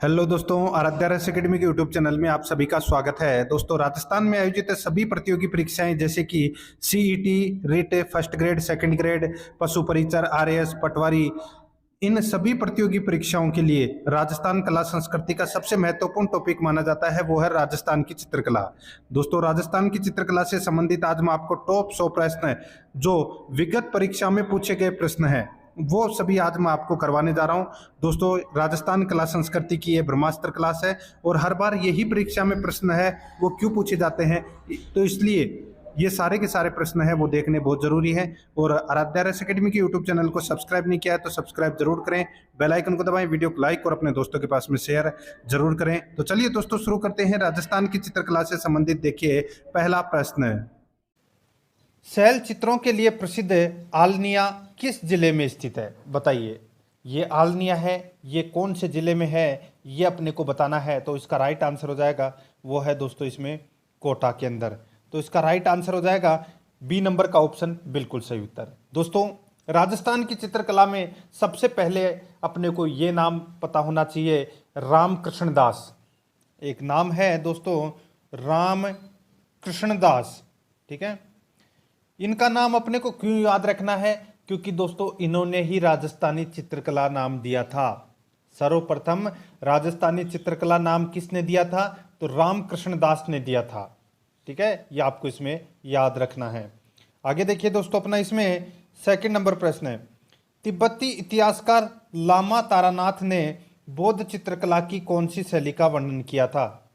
Hello दोस्तों, आराध्या रस academy के यूट्यूब चैनल में आप सभी का स्वागत है। दोस्तों, राजस्थान में आयोजित सभी प्रतियोगी परीक्षाएं जैसे कि CET, REET, first grade, second grade, पशु परिचर, आरएएस, पटवारी, इन सभी प्रतियोगी परीक्षाओं के लिए राजस्थान कला संस्कृति का सबसे महत्वपूर्ण टॉपिक माना जाता है वो है राजस्थान की चित्रकला। दोस्तों, राजस्थान की चित्रकला से संबंधित आज मैं आपको टॉप 100 प्रश्न जो विगत परीक्षा में पूछे गए प्रश्न हैं वो सभी आज मैं आपको करवाने जा रहा हूं। दोस्तों, राजस्थान कला संस्कृति की ये ब्रह्मास्त्र क्लास है और हर बार यही परीक्षा में प्रश्न है वो क्यों पूछे जाते हैं, तो इसलिए ये सारे के सारे प्रश्न हैं वो देखने बहुत जरूरी है। और आराध्या रस एकेडमी के यूट्यूब चैनल को सब्सक्राइब नहीं किया है तो सब्सक्राइब जरूर करें, बेल आइकन को दबाएं, वीडियो को लाइक और अपने दोस्तों के पास में शेयर जरूर करें। तो चलिए दोस्तों, शुरू करते हैं। राजस्थान की चित्रकला से संबंधित देखिए पहला प्रश्न। शैल चित्रों के लिए प्रसिद्ध आलनिया किस जिले में स्थित है? बताइए। ये आलनिया है, ये कौन से जिले में है, ये अपने को बताना है। तो इसका राइट आंसर हो जाएगा वो है दोस्तों इसमें कोटा के अंदर। तो इसका राइट आंसर हो जाएगा बी नंबर का ऑप्शन, बिल्कुल सही उत्तर। दोस्तों, राजस्थान की चित्रकला में सबसे पहले अपने को ये नाम पता होना चाहिए, राम कृष्ण दास। एक नाम है दोस्तों राम कृष्ण दास, ठीक है। इनका नाम अपने को क्यों याद रखना है? क्योंकि दोस्तों इन्होंने ही राजस्थानी चित्रकला नाम दिया था। सर्वप्रथम राजस्थानी चित्रकला नाम किसने दिया था? तो रामकृष्ण दास ने दिया था, ठीक है। ये आपको इसमें याद रखना है। आगे देखिए दोस्तों, अपना इसमें सेकंड नंबर प्रश्न है, तिब्बती इतिहासकार लामा तारानाथ ने बौद्ध चित्रकला की कौन सी शैली का वर्णन किया था?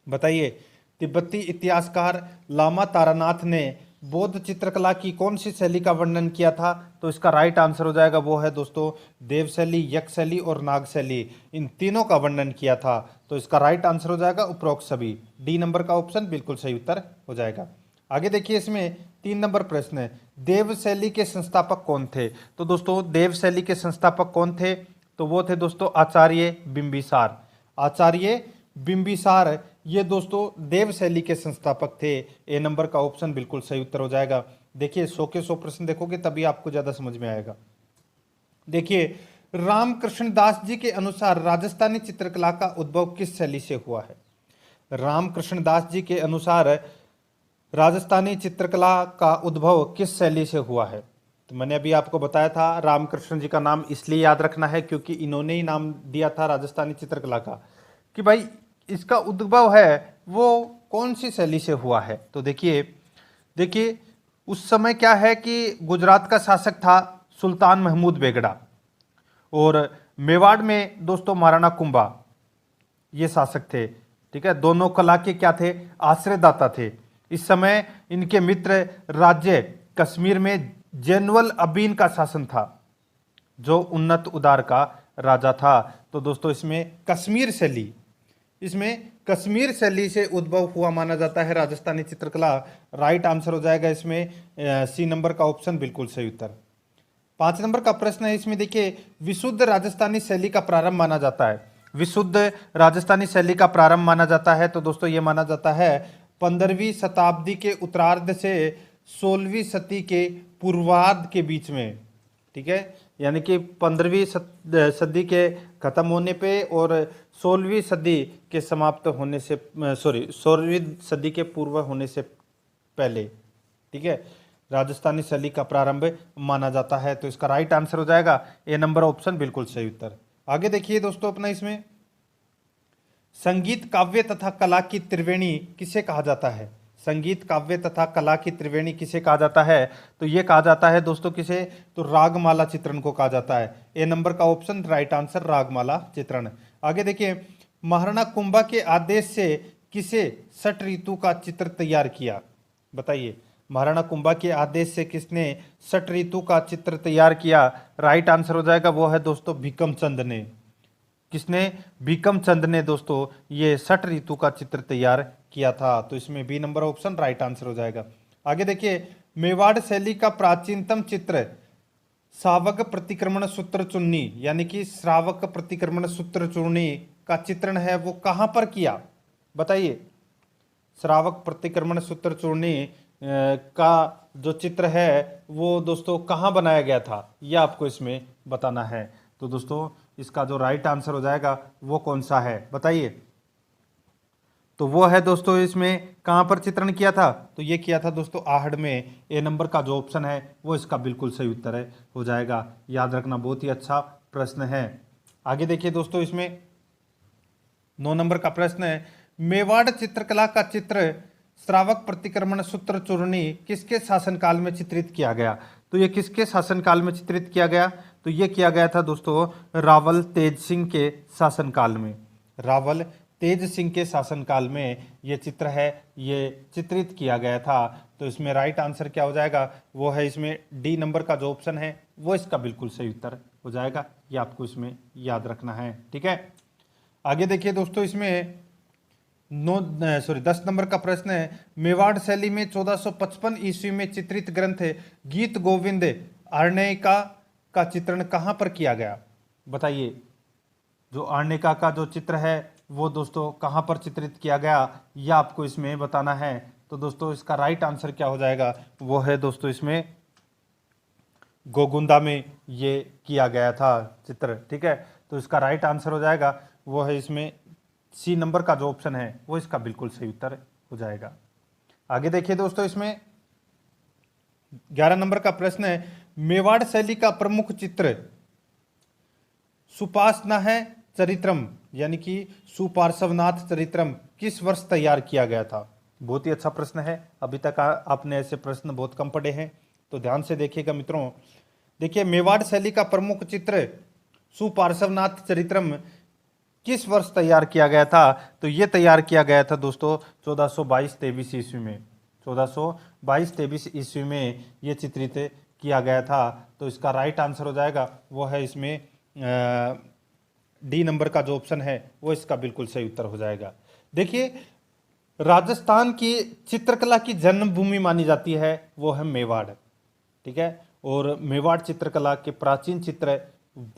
बताइए। तिब्बती इतिहासकार लामा तारानाथ ने बौद्ध चित्रकला की कौन सी शैली का वर्णन किया था? तो इसका राइट आंसर हो जाएगा वो है दोस्तों देव शैली, यक्ष शैली और नाग शैली, इन तीनों का वर्णन किया था। तो इसका राइट आंसर हो जाएगा उपरोक्त सभी, डी नंबर का ऑप्शन बिल्कुल सही उत्तर हो जाएगा। आगे देखिए, इसमें 3 नंबर प्रश्न है, देव शैली के संस्थापक कौन थे? तो दोस्तों देव शैली के संस्थापक कौन थे? तो वो थे दोस्तों आचार्य बिंबिसार। आचार्य बिंबिसार ये दोस्तों देव शैली के संस्थापक थे। ए नंबर का ऑप्शन बिल्कुल सही उत्तर हो जाएगा। देखिए 100 के 100 प्रश्न देखोगे तभी आपको ज्यादा समझ में आएगा। देखिए, रामकृष्ण दास जी के अनुसार राजस्थानी चित्रकला का उद्भव किस शैली से हुआ है? रामकृष्ण दास जी के अनुसार राजस्थानी चित्रकला का उद्भव किस शैली से हुआ है? तो मैंने अभी आपको बताया था, रामकृष्ण जी का नाम इसलिए याद रखना है क्योंकि इन्होंने ही नाम दिया था राजस्थानी चित्रकला का, कि भाई इसका उद्भव है वो कौन सी शैली से हुआ है। तो देखिए देखिए उस समय क्या है कि गुजरात का शासक था सुल्तान महमूद बेगड़ा और मेवाड़ में दोस्तों महाराणा कुंभा ये शासक थे, ठीक है। दोनों कला के क्या थे? आश्रयदाता थे। इस समय इनके मित्र राज्य कश्मीर में जैनुअल अबीन का शासन था जो उन्नत उदार का राजा था। तो दोस्तों इसमें कश्मीर शैली से उद्भव हुआ माना जाता है राजस्थानी चित्रकला। राइट आंसर हो जाएगा इसमें सी नंबर का ऑप्शन, बिल्कुल सही उत्तर। 5 नंबर का प्रश्न है, इसमें देखिए विशुद्ध राजस्थानी शैली का प्रारंभ माना जाता है। विशुद्ध राजस्थानी शैली का प्रारंभ माना जाता है तो दोस्तों ये माना जाता है 15वीं शताब्दी के उत्तरार्ध से 16वीं सदी के पूर्वार्ध के बीच में, ठीक है। यानी कि 15वीं सदी के खत्म होने पे और 16वीं सदी के समाप्त होने से 16वीं सदी के पूर्व होने से पहले, ठीक है, राजस्थानी शैली का प्रारंभ माना जाता है। तो इसका राइट आंसर हो जाएगा ए नंबर ऑप्शन, बिल्कुल सही उत्तर। आगे देखिए दोस्तों, अपना इसमें संगीत काव्य तथा कला की त्रिवेणी किसे कहा जाता है? संगीत काव्य तथा कला की त्रिवेणी किसे कहा जाता है? तो ये कहा जाता है दोस्तों किसे? तो रागमाला चित्रण को कहा जाता है। ए नंबर का ऑप्शन राइट आंसर, रागमाला चित्रण। आगे देखिए, महाराणा कुंभा के आदेश से किसे षट ऋतु का चित्र तैयार किया? बताइए। महाराणा कुंभा के आदेश से किसने षट ऋतु का चित्र तैयार किया? राइट आंसर हो जाएगा वो है दोस्तों भीकम चंद ने। किसने? भीकम चंद ने दोस्तों ये षट ऋतु का चित्र तैयार किया था। तो इसमें B number option right answer हो जाएगा। आगे देखिए, मेवाड़ शैली का प्राचीनतम चित्र श्रावक प्रतिक्रमण सूत्र चूर्णी यानी कि श्रावक प्रतिक्रमण सूत्र चूर्णी का चित्रण है वो कहां पर किया? बताइए। श्रावक प्रतिक्रमण सूत्र चूर्णी का जो चित्र है वो दोस्तों कहां बनाया गया था, यह आपको इसमें बताना है। तो दोस्तों इसका जो राइट आंसर हो जाएगा वो कौन सा है बताइए। तो वो है दोस्तों, इसमें कहाँ पर चित्रण किया था, तो ये किया था दोस्तों आहड़ में। ए नंबर का जो ऑप्शन है वो इसका बिल्कुल सही उत्तर है, हो जाएगा। याद रखना, बहुत ही अच्छा प्रश्न है। आगे देखिए दोस्तों, इसमें 9 नंबर का प्रश्न है, मेवाड़ चित्रकला का चित्र श्रावक प्रतिक्रमण सूत्र चूर्णी किसके शासनकाल में चित्रित किया गया। तो ये किसके शासनकाल में चित्रित किया गया, तो ये किया गया था दोस्तों रावल तेज सिंह के शासनकाल में। रावल तेज सिंह के शासनकाल में ये चित्र है, ये चित्रित किया गया था। तो इसमें राइट आंसर क्या हो जाएगा, वो है इसमें डी नंबर का जो ऑप्शन है वो इसका बिल्कुल सही उत्तर हो जाएगा। ये आपको इसमें याद रखना है, ठीक है। आगे देखिए दोस्तों, इसमें 10 नंबर का प्रश्न है, मेवाड़ शैली में 1455 ईस्वी में चित्रित ग्रंथ गीत गोविंद आर्णिका का चित्रण कहाँ पर किया गया। बताइए, जो आर्णिका का जो चित्र है वो दोस्तों कहाँ पर चित्रित किया गया, यह आपको इसमें बताना है। तो दोस्तों इसका राइट आंसर क्या हो जाएगा, वो है दोस्तों इसमें गोगुंदा में ये किया गया था चित्र, ठीक है। तो इसका राइट आंसर हो जाएगा वो है इसमें सी नंबर का जो ऑप्शन है वो इसका बिल्कुल सही उत्तर हो जाएगा। आगे देखिए दोस्तों, इसमें 11 नंबर का प्रश्न है, मेवाड़ शैली का प्रमुख चित्र सुपासना है चरित्रम यानी कि सुपार्श्वनाथ चरित्रम किस वर्ष तैयार किया गया था। बहुत ही अच्छा प्रश्न है, अभी तक आपने ऐसे प्रश्न बहुत कम पढ़े हैं, तो ध्यान से देखिएगा मित्रों। देखिए, मेवाड़ शैली का प्रमुख चित्र सुपार्श्वनाथ चरित्रम किस वर्ष तैयार किया गया था, तो ये तैयार किया गया था दोस्तों 1422-23 ईस्वी में। 1422-23 ईस्वी में ये चित्रित किया गया था। तो इसका राइट आंसर हो जाएगा वो है इसमें डी नंबर का जो ऑप्शन है वो इसका बिल्कुल सही उत्तर हो जाएगा। देखिए, राजस्थान की चित्रकला की जन्मभूमि मानी जाती है वो है मेवाड़, ठीक है। और मेवाड़ चित्रकला के प्राचीन चित्र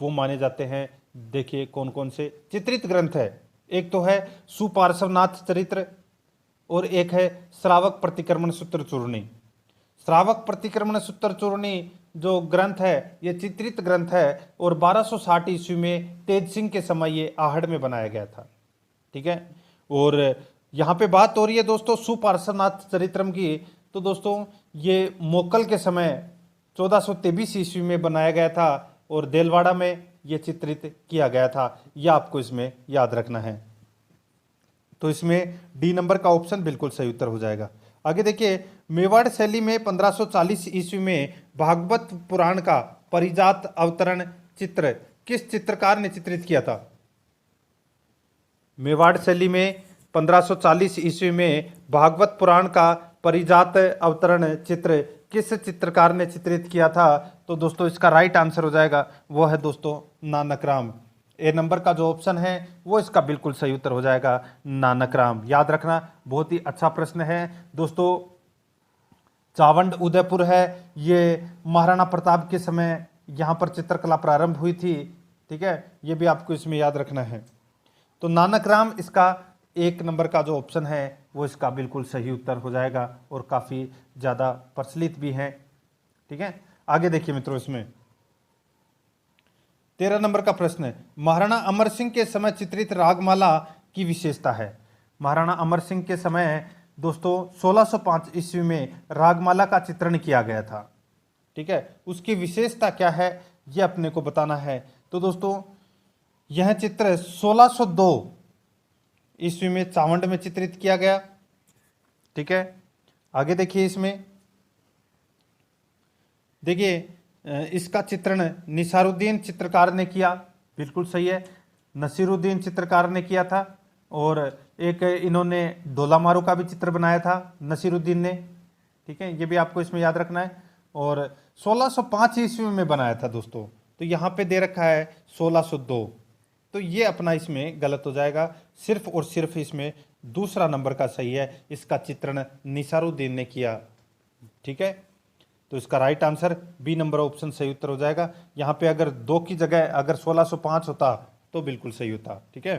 वो माने जाते हैं। देखिए कौन कौन से चित्रित ग्रंथ है, एक तो है सुपार्श्वनाथ चरित्र और एक है श्रावक प्रतिक्रमण सूत्र चूर्णी। श्रावक प्रतिक्रमण सूत्र चूर्णी जो ग्रंथ है ये चित्रित ग्रंथ है और 1260 ईस्वी में तेज सिंह के समय ये आहड़ में बनाया गया था, ठीक है। और यहाँ पे बात हो रही है दोस्तों सुपार्श्वनाथ चरित्रम की, तो दोस्तों ये मोकल के समय 1423 ईस्वी में बनाया गया था और देलवाड़ा में ये चित्रित किया गया था। यह आपको इसमें याद रखना है। तो इसमें डी नंबर का ऑप्शन बिल्कुल सही उत्तर हो जाएगा। आगे देखिए, मेवाड़ शैली में 1540 ईस्वी में भागवत पुराण का परिजात अवतरण चित्र किस चित्रकार ने चित्रित किया था। मेवाड़ शैली में 1540 ईस्वी में भागवत पुराण का परिजात अवतरण चित्र किस चित्रकार ने चित्रित किया था, तो दोस्तों इसका राइट आंसर हो जाएगा वो है दोस्तों नानक राम। ए नंबर का जो ऑप्शन है वो इसका बिल्कुल सही उत्तर हो जाएगा नानक राम। याद रखना, बहुत ही अच्छा प्रश्न है दोस्तों। चावंड उदयपुर है, ये महाराणा प्रताप के समय यहाँ पर चित्रकला प्रारंभ हुई थी, ठीक है। ये भी आपको इसमें याद रखना है। तो नानक राम इसका 1 नंबर का जो ऑप्शन है वो इसका बिल्कुल सही उत्तर हो जाएगा और काफ़ी ज़्यादा प्रचलित भी हैं, ठीक है। आगे देखिए मित्रों, इसमें 13 नंबर का प्रश्न है, महाराणा अमर सिंह के समय चित्रित रागमाला की विशेषता है। महाराणा अमर सिंह के समय दोस्तों 1605 ईस्वी में रागमाला का चित्रण किया गया था, ठीक है। उसकी विशेषता क्या है ये अपने को बताना है। तो दोस्तों यह चित्र 1602 ईस्वी में चावंड में चित्रित किया गया, ठीक है। आगे देखिए, इसमें देखिए इसका चित्रण निसारुद्दीन चित्रकार ने किया, बिल्कुल सही है, नसीरुद्दीन चित्रकार ने किया था। और एक इन्होंने ढोला मारू का भी चित्र बनाया था नसीरुद्दीन ने, ठीक है। ये भी आपको इसमें याद रखना है। और 1605 ईस्वी में बनाया था दोस्तों, तो यहाँ पे दे रखा है 1602, तो ये अपना इसमें गलत हो जाएगा। सिर्फ और सिर्फ इसमें दूसरा नंबर का सही है, इसका चित्रण निसारुद्दीन ने किया, ठीक है। तो इसका right answer B number option सही उत्तर हो जाएगा। यहाँ पे अगर 2 की जगह अगर 1605 होता तो बिल्कुल सही होता, ठीक है।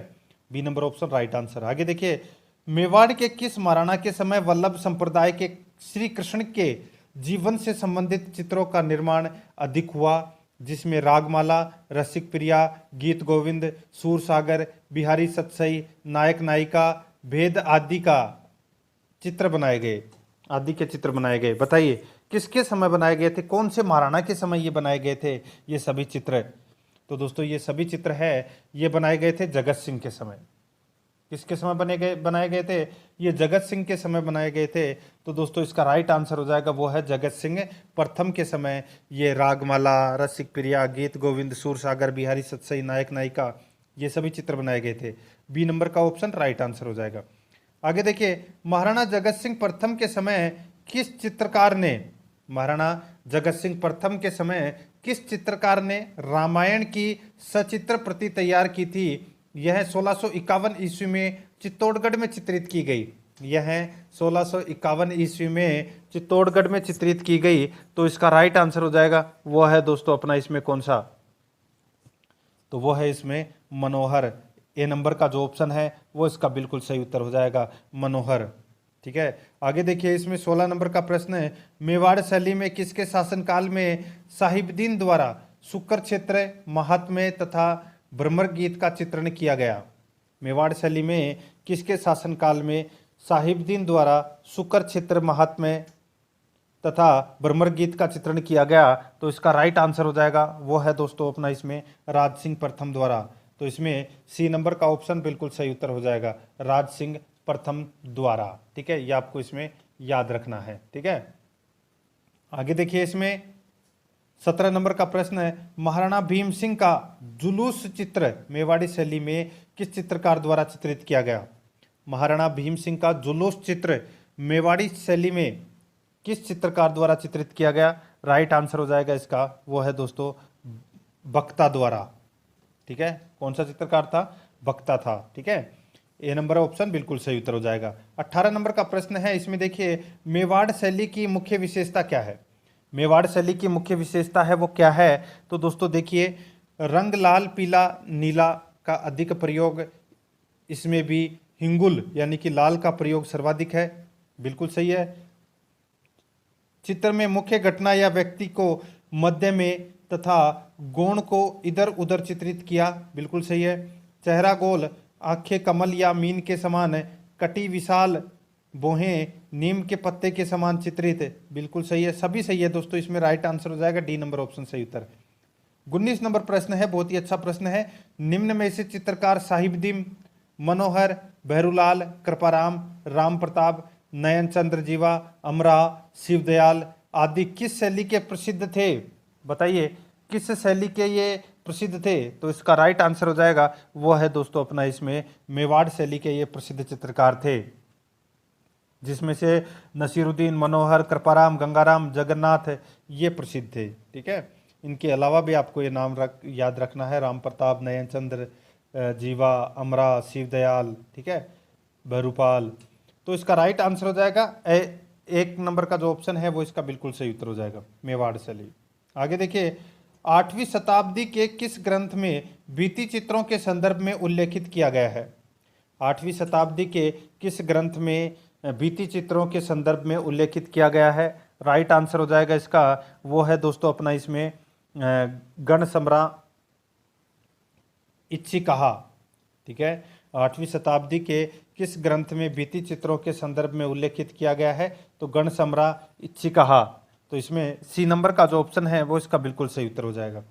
B number option right answer. आगे देखिए, मेवाड़ के किस महाराणा के समय वल्लभ संप्रदाय के श्री कृष्ण के जीवन से संबंधित चित्रों का निर्माण अधिक हुआ, जिसमें रागमाला, रसिक प्रिया, गीत गोविंद, सूरसागर, बिहारी सतसई, नायक नायिका, भेद आदि का चित्र बनाए गए, आदि के चित्र बनाए गए। बताइए किसके समय बनाए गए थे, कौन से महाराणा के समय ये बनाए गए थे ये सभी चित्र। तो दोस्तों ये सभी चित्र है ये बनाए गए थे जगत सिंह के समय। किसके समय बनाए गए थे, ये जगत सिंह के समय बनाए गए थे। तो दोस्तों इसका राइट आंसर हो जाएगा वो है जगत सिंह प्रथम के समय ये रागमाला, रसिक प्रिया, गीत गोविंद, सूरसागर, बिहारी सतसई, नायक नायिका ये सभी चित्र बनाए गए थे। बी नंबर का ऑप्शन राइट आंसर हो जाएगा। आगे देखिए, महाराणा जगत सिंह प्रथम के समय किस चित्रकार ने, महाराणा जगत सिंह प्रथम के समय किस चित्रकार ने रामायण की सचित्र प्रति तैयार की थी। यह 1651 ईस्वी में चित्तौड़गढ़ में चित्रित की गई। यह 1651 ईस्वी में चित्तौड़गढ़ में चित्रित की गई। तो इसका राइट आंसर हो जाएगा वो है दोस्तों अपना इसमें कौन सा, तो वो है इसमें मनोहर। ए नंबर का जो ऑप्शन है वो इसका बिल्कुल सही उत्तर हो जाएगा मनोहर। ठीक है, आगे देखिए इसमें 16 नंबर का प्रश्न है, मेवाड़ शैली में किसके शासनकाल में साहिबदीन द्वारा शुक्र क्षेत्र, महात्म्य तथा भ्रमर गीत का चित्रण किया गया। मेवाड़ शैली में किसके शासनकाल में साहिबदीन द्वारा शुक्र क्षेत्र, महात्म्य तथा भ्रमर गीत का चित्रण किया गया। तो इसका राइट आंसर हो जाएगा वो है दोस्तों अपना इसमें राज सिंह प्रथम द्वारा। तो इसमें सी नंबर का ऑप्शन बिल्कुल सही उत्तर हो जाएगा राज सिंह प्रथम द्वारा। ठीक है, ये आपको इसमें याद रखना है। ठीक है, आगे देखिए इसमें 17 नंबर का प्रश्न है, महाराणा भीम सिंह का जुलूस चित्र मेवाड़ी शैली में किस चित्रकार द्वारा चित्रित किया गया। महाराणा भीम सिंह का जुलूस चित्र मेवाड़ी शैली में किस चित्रकार द्वारा चित्रित किया गया। राइट आंसर हो जाएगा इसका वो है दोस्तों बख्ता द्वारा। ठीक है, कौन सा चित्रकार था, बख्ता था। ठीक है, ए नंबर ऑप्शन बिल्कुल सही उत्तर हो जाएगा। 18 नंबर का प्रश्न है, इसमें देखिए मेवाड़ शैली की मुख्य विशेषता क्या है। मेवाड़ शैली की मुख्य विशेषता है वो क्या है, तो दोस्तों देखिए रंग लाल, पीला, नीला का अधिक प्रयोग, इसमें भी हिंगुल यानी कि लाल का प्रयोग सर्वाधिक है, बिल्कुल सही है। चित्र में मुख्य घटना या व्यक्ति को मध्य में तथा गौण को इधर उधर चित्रित किया, बिल्कुल सही है। चेहरा गोल, आंखें कमल या मीन के समान, कटी विशाल, बोहें नीम के पत्ते के समान चित्रित, बिल्कुल सही है। सभी सही है दोस्तों, इसमें राइट आंसर हो जाएगा डी नंबर ऑप्शन सही उत्तर। 19 नंबर प्रश्न है, बहुत ही अच्छा प्रश्न है, निम्न में से चित्रकार साहिबदीन, मनोहर, भैरूलाल, कृपाराम, राम प्रताप, नयन चंद्र जीवा, अमरा, शिवदयाल आदि किस शैली के प्रसिद्ध थे। बताइए किस शैली के ये प्रसिद्ध थे। तो इसका राइट आंसर हो जाएगा वो है दोस्तों अपना इसमें मेवाड़ शैली के ये प्रसिद्ध चित्रकार थे, जिसमें से नसीरुद्दीन, मनोहर, कृपाराम, गंगाराम, जगन्नाथ ये प्रसिद्ध थे। ठीक है, इनके अलावा भी आपको ये नाम याद रखना है, राम प्रताप, नयन चंद्र जीवा, अमरा, शिवदयाल, ठीक है, भैरूपाल। तो इसका राइट आंसर हो जाएगा एक नंबर का जो ऑप्शन है वो इसका बिल्कुल सही उत्तर हो जाएगा मेवाड़ शैली। आगे देखिए 8वीं शताब्दी के किस ग्रंथ में भित्ति चित्रों के संदर्भ में उल्लेखित किया गया है। 8वीं शताब्दी के किस ग्रंथ में भित्ति चित्रों के संदर्भ में उल्लेखित किया गया है। राइट आंसर हो जाएगा इसका वो है दोस्तों अपना इसमें गण सम्रा इच्छिकहा। ठीक है, 8वीं शताब्दी के किस ग्रंथ में भित्ति चित्रों के संदर्भ में उल्लेखित किया गया है, तो गण सम्रा इच्छिकहा। तो इसमें सी नंबर का जो ऑप्शन है वो इसका बिल्कुल सही उत्तर हो जाएगा।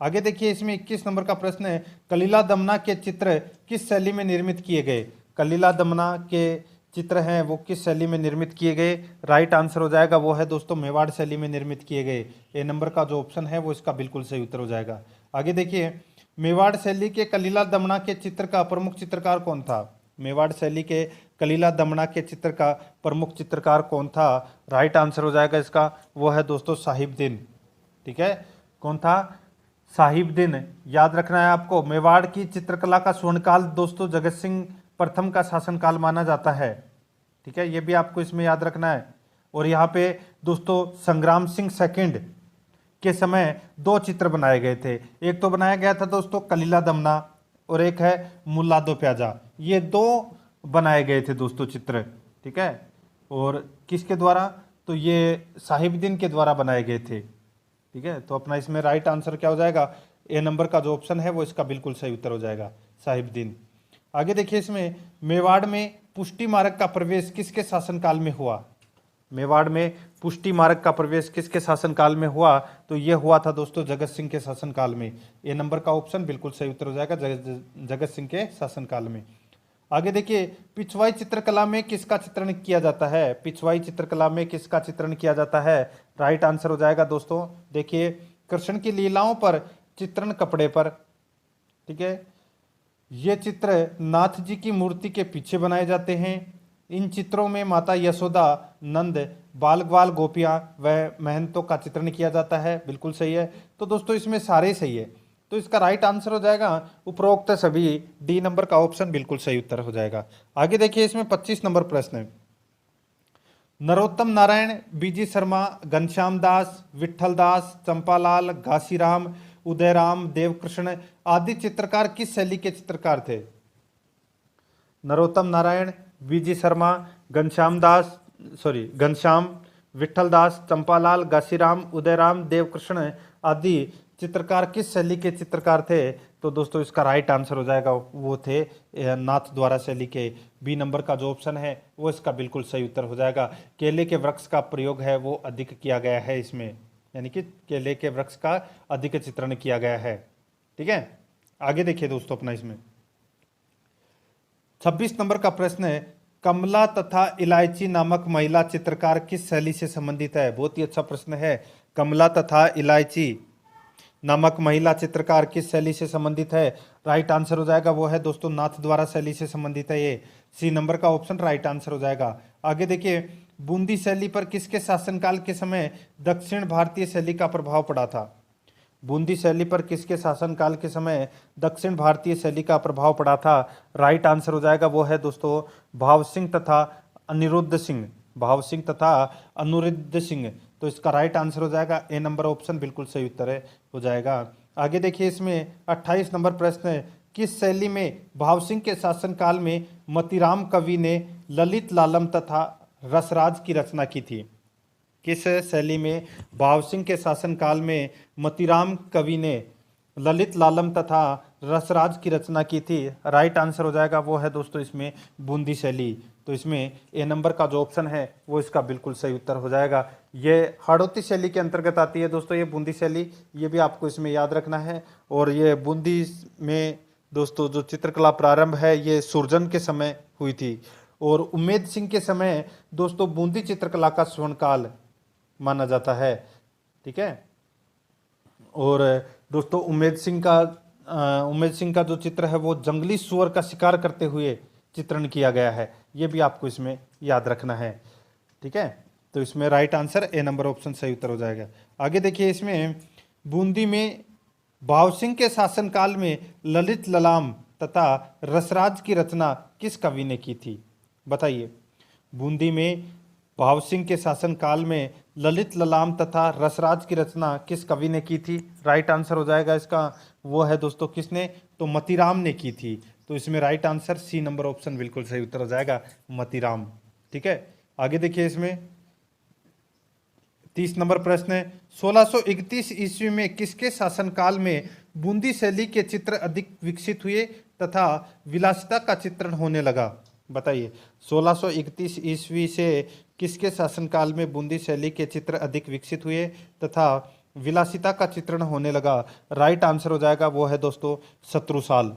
आगे देखिए इसमें 21 नंबर का प्रश्न है, कलीला दमना के चित्र किस शैली में निर्मित किए गए। कलीला दमना के चित्र हैं वो किस शैली में निर्मित किए गए। राइट आंसर हो जाएगा वो है दोस्तों मेवाड़ शैली में निर्मित किए गए। ए नंबर का जो ऑप्शन है वो इसका बिल्कुल सही उत्तर हो जाएगा। आगे देखिए मेवाड़ शैली के कलीला दमना के चित्र का प्रमुख चित्रकार कौन था। मेवाड़ शैली के कलीला दमना के चित्र का प्रमुख चित्रकार कौन था। राइट आंसर हो जाएगा इसका वो है दोस्तों साहिबदीन। ठीक है, कौन था, साहिबदीन। याद रखना है आपको, मेवाड़ की चित्रकला का स्वर्णकाल दोस्तों जगत सिंह प्रथम का शासनकाल माना जाता है। ठीक है, ये भी आपको इसमें याद रखना है। और यहाँ पे दोस्तों संग्राम सिंह सेकंड के समय 2 चित्र बनाए गए थे। एक तो बनाया गया था दोस्तों कलीला दमना और एक है मुल्ला दो प्याजा। ये 2 बनाए गए थे दोस्तों चित्र। ठीक है, और किसके द्वारा, तो ये साहिबदीन के द्वारा बनाए गए थे। ठीक है, तो अपना इसमें राइट आंसर क्या हो जाएगा, ए नंबर का जो ऑप्शन है वो इसका बिल्कुल सही उत्तर हो जाएगा, साहिबदीन। आगे देखिए इसमें, मेवाड़ में पुष्टि मार्ग का प्रवेश किसके शासनकाल में हुआ। मेवाड़ में पुष्टि मार्ग का प्रवेश किसके शासनकाल में हुआ, तो ये हुआ था दोस्तों जगत सिंह के शासनकाल में। ए नंबर का ऑप्शन बिल्कुल सही उत्तर हो जाएगा, जगत सिंह के शासनकाल में। आगे देखिए, पिछवाई चित्रकला में किसका चित्रण किया जाता है, पिछवाई चित्रकला में किसका चित्रण किया जाता है, राइट आंसर हो जाएगा दोस्तों, देखिए कृष्ण की लीलाओं पर चित्रण कपड़े पर, ठीक है। ये चित्र नाथ जी की मूर्ति के पीछे बनाए जाते हैं। इन चित्रों में माता यशोदा, नंद, बाल ग्वाल गोपियां व महंतों का चित्रण किया जाता है, बिल्कुल सही है। तो दोस्तों इसमें सारे सही है, तो इसका राइट आंसर हो जाएगा उपरोक्त सभी, डी नंबर का ऑप्शन बिल्कुल सही उत्तर हो जाएगा। आगे देखिए इसमें 25 नंबर प्रश्न है। नरोत्तम नारायण, बीजी शर्मा, घनश्याम दास, विठल दास, चंपालाल, घासीराम, उदयराम, देवकृष्ण आदि चित्रकार किस शैली के चित्रकार थे। नरोत्तम नारायण, बीजी शर्मा, घनश्याम, विठल दास, चंपालाल, घासीराम, उदयराम, देवकृष्ण आदि चित्रकार किस शैली के चित्रकार थे, तो दोस्तों इसका राइट आंसर हो जाएगा वो थे नाथ द्वारा शैली के। बी नंबर का जो ऑप्शन है वो इसका बिल्कुल सही उत्तर हो जाएगा। केले के वृक्ष का प्रयोग है वो अधिक किया गया है इसमें, यानी कि केले के वृक्ष का अधिक चित्रण किया गया है, ठीक है। आगे देखिए दोस्तों अपना इसमें 26 नंबर का प्रश्न है, कमला तथा इलायची नामक महिला चित्रकार किस शैली से संबंधित है। बहुत ही अच्छा प्रश्न है, कमला तथा इलायची नामक महिला चित्रकार किस शैली से संबंधित है, राइट आंसर हो जाएगा वो है दोस्तों नाथ द्वारा शैली से संबंधित है, ये सी नंबर का ऑप्शन राइट आंसर हो जाएगा। आगे देखिए, बूंदी शैली पर किसके शासनकाल के समय दक्षिण भारतीय शैली का प्रभाव पड़ा था। बूंदी शैली पर किसके शासनकाल के समय दक्षिण भारतीय शैली का प्रभाव पड़ा था, राइट आंसर हो जाएगा वो है दोस्तों भाव सिंह तथा अनिरुद्ध सिंह, भाव सिंह तथा अनिरुद्ध सिंह। तो इसका राइट आंसर हो जाएगा ए नंबर ऑप्शन बिल्कुल सही उत्तर है हो जाएगा। आगे देखिए इसमें 28 नंबर प्रश्न है, किस शैली में भाव सिंह के शासनकाल में मतीराम कवि ने ललित लालम तथा रसराज की रचना की थी। किस शैली में भाव सिंह के शासनकाल में मतीराम कवि ने ललित लालम तथा रसराज की रचना की थी, राइट आंसर हो जाएगा वो है दोस्तों इसमें बूंदी शैली। तो इसमें ए नंबर का जो ऑप्शन है वो इसका बिल्कुल सही उत्तर हो जाएगा। ये हाड़ौती शैली के अंतर्गत आती है दोस्तों, ये बूंदी शैली, ये भी आपको इसमें याद रखना है। और ये बूंदी में दोस्तों जो चित्रकला प्रारंभ है ये सुरजन के समय हुई थी, और उम्मेद सिंह के समय दोस्तों बूंदी चित्रकला का स्वर्णकाल माना जाता है, ठीक है। और दोस्तों उम्मेद सिंह का जो चित्र है वो जंगली सुअर का शिकार करते हुए चित्रण किया गया है, ये भी आपको इसमें याद रखना है, ठीक है। तो इसमें right answer A number option सही उत्तर हो जाएगा। आगे देखिए इसमें, बूंदी में भाव सिंह के शासनकाल में ललित ललाम तथा रसराज की रचना किस कवि ने की थी, बताइए। बूंदी में भाव सिंह के शासनकाल में ललित ललाम तथा रसराज की रचना किस कवि ने की थी, राइट आंसर हो जाएगा इसका वो है दोस्तों किसने, तो मतीराम ने की थी। तो इसमें right answer C number option बिल्कुल सही उत्तर हो जाएगा, मतीराम, ठीक है। आगे देखिए इसमें 30 नंबर प्रश्न है, 1631 ईस्वी में किसके शासनकाल में बूंदी शैली के चित्र अधिक विकसित हुए तथा विलासिता का चित्रण होने लगा, बताइए। 1631 ईस्वी से किसके शासनकाल में बूंदी शैली के चित्र अधिक विकसित हुए तथा विलासिता का चित्रण होने लगा, राइट आंसर हो जाएगा वो है दोस्तों शत्रुसाल।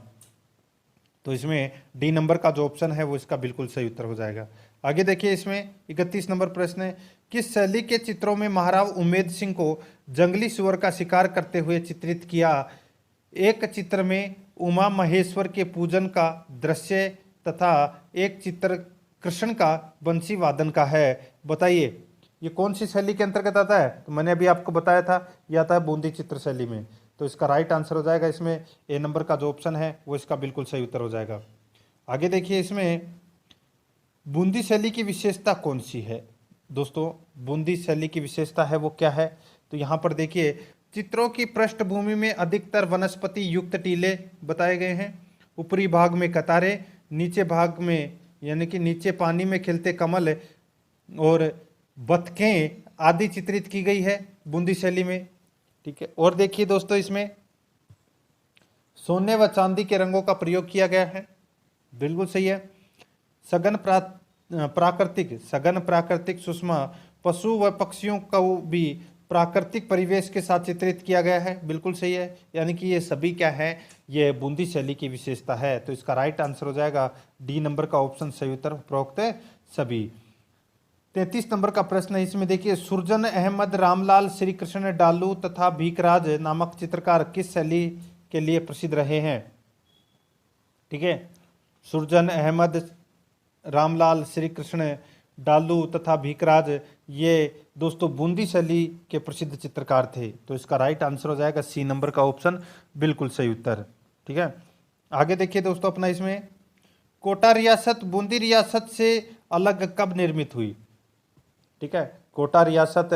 तो इसमें डी नंबर का जो ऑप्शन है वो इसका बिल्कुल सही उत्तर हो जाएगा। आगे देखिए इसमें 31 नंबर प्रश्न है, किस शैली के चित्रों में महाराव उम्मेद सिंह को जंगली सुअर का शिकार करते हुए चित्रित किया। एक चित्र में उमा महेश्वर के पूजन का दृश्य तथा एक चित्र कृष्ण का बंसी वादन का है, बताइए ये कौन सी शैली के अंतर्गत आता है। तो मैंने अभी आपको बताया था यह आता है बूंदी चित्र शैली में। तो इसका राइट आंसर हो जाएगा इसमें ए नंबर का जो ऑप्शन है वो इसका बिल्कुल सही उत्तर हो जाएगा। आगे देखिए इसमें बूंदी शैली की विशेषता कौन सी है दोस्तों, बूंदी शैली की विशेषता है वो क्या है। तो यहाँ पर देखिए चित्रों की पृष्ठभूमि में अधिकतर वनस्पति युक्त टीले बताए गए हैं, ऊपरी भाग में कतारें, नीचे भाग में यानी कि नीचे पानी में खिलते कमल और बतखें आदि चित्रित की गई है बूंदी शैली में। ठीक है। और देखिए दोस्तों, इसमें सोने व चांदी के रंगों का प्रयोग किया गया है, बिल्कुल सही है। सघन प्राकृतिक सुषमा पशु व पक्षियों को भी प्राकृतिक परिवेश के साथ चित्रित किया गया है, बिल्कुल सही है। यानी कि ये सभी क्या है, ये बूंदी शैली की विशेषता है। तो इसका राइट आंसर हो जाएगा डी नंबर का ऑप्शन सही उत्तर, उपरोक्त सभी। 33 नंबर का प्रश्न है, इसमें देखिए, सुरजन अहमद, रामलाल, श्री कृष्ण डालू तथा भीकराज नामक चित्रकार किस शैली के लिए प्रसिद्ध रहे हैं? ठीक है, सुरजन अहमद, रामलाल, श्री कृष्ण डालू तथा भीकराज, ये दोस्तों बूंदी शैली के प्रसिद्ध चित्रकार थे। तो इसका राइट आंसर हो जाएगा सी नंबर का ऑप्शन, बिल्कुल सही उत्तर। ठीक है, आगे देखिए दोस्तों अपना, इसमें कोटा रियासत बूंदी रियासत से अलग कब निर्मित हुई? ठीक है, कोटा रियासत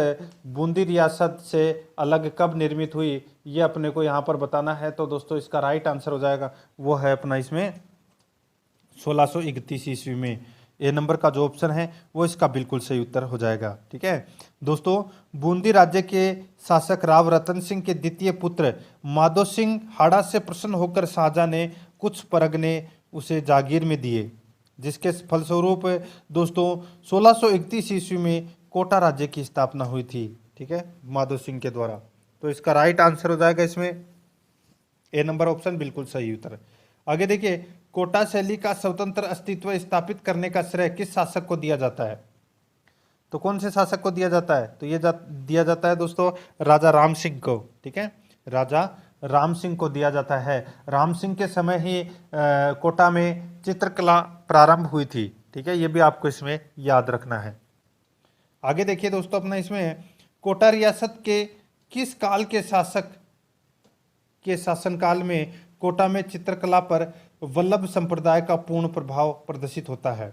बूंदी रियासत से अलग कब निर्मित हुई, ये अपने को यहाँ पर बताना है। तो दोस्तों इसका राइट आंसर हो जाएगा, वो है अपना इसमें 1631 ईस्वी में। ए नंबर का जो ऑप्शन है वो इसका बिल्कुल सही उत्तर हो जाएगा। ठीक है दोस्तों, बूंदी राज्य के शासक राव रतन सिंह के द्वितीय पुत्र माधो सिंह हाड़ा से प्रसन्न होकर शाहजहां ने कुछ परगने उसे जागीर में दिए, जिसके फलस्वरूप दोस्तों 1631 ईस्वी में कोटा राज्य की स्थापना हुई थी। ठीक है, माधो सिंह के द्वारा। तो इसका राइट आंसर हो जाएगा इसमें ए नंबर ऑप्शन, बिल्कुल सही उत्तर। आगे देखिए, कोटा शैली का स्वतंत्र अस्तित्व स्थापित करने का श्रेय किस शासक को दिया जाता है? तो कौन से शासक को दिया जाता है? तो ये दिया जाता है दोस्तों राजा राम सिंह को। ठीक है, राजा राम सिंह को दिया जाता है। राम सिंह के समय ही कोटा में चित्रकला प्रारंभ हुई थी। ठीक है, ये भी आपको इसमें याद रखना है। आगे देखिए दोस्तों अपना, इसमें कोटा रियासत के किस काल के शासक के शासनकाल में कोटा में चित्रकला पर वल्लभ संप्रदाय का पूर्ण प्रभाव प्रदर्शित होता है?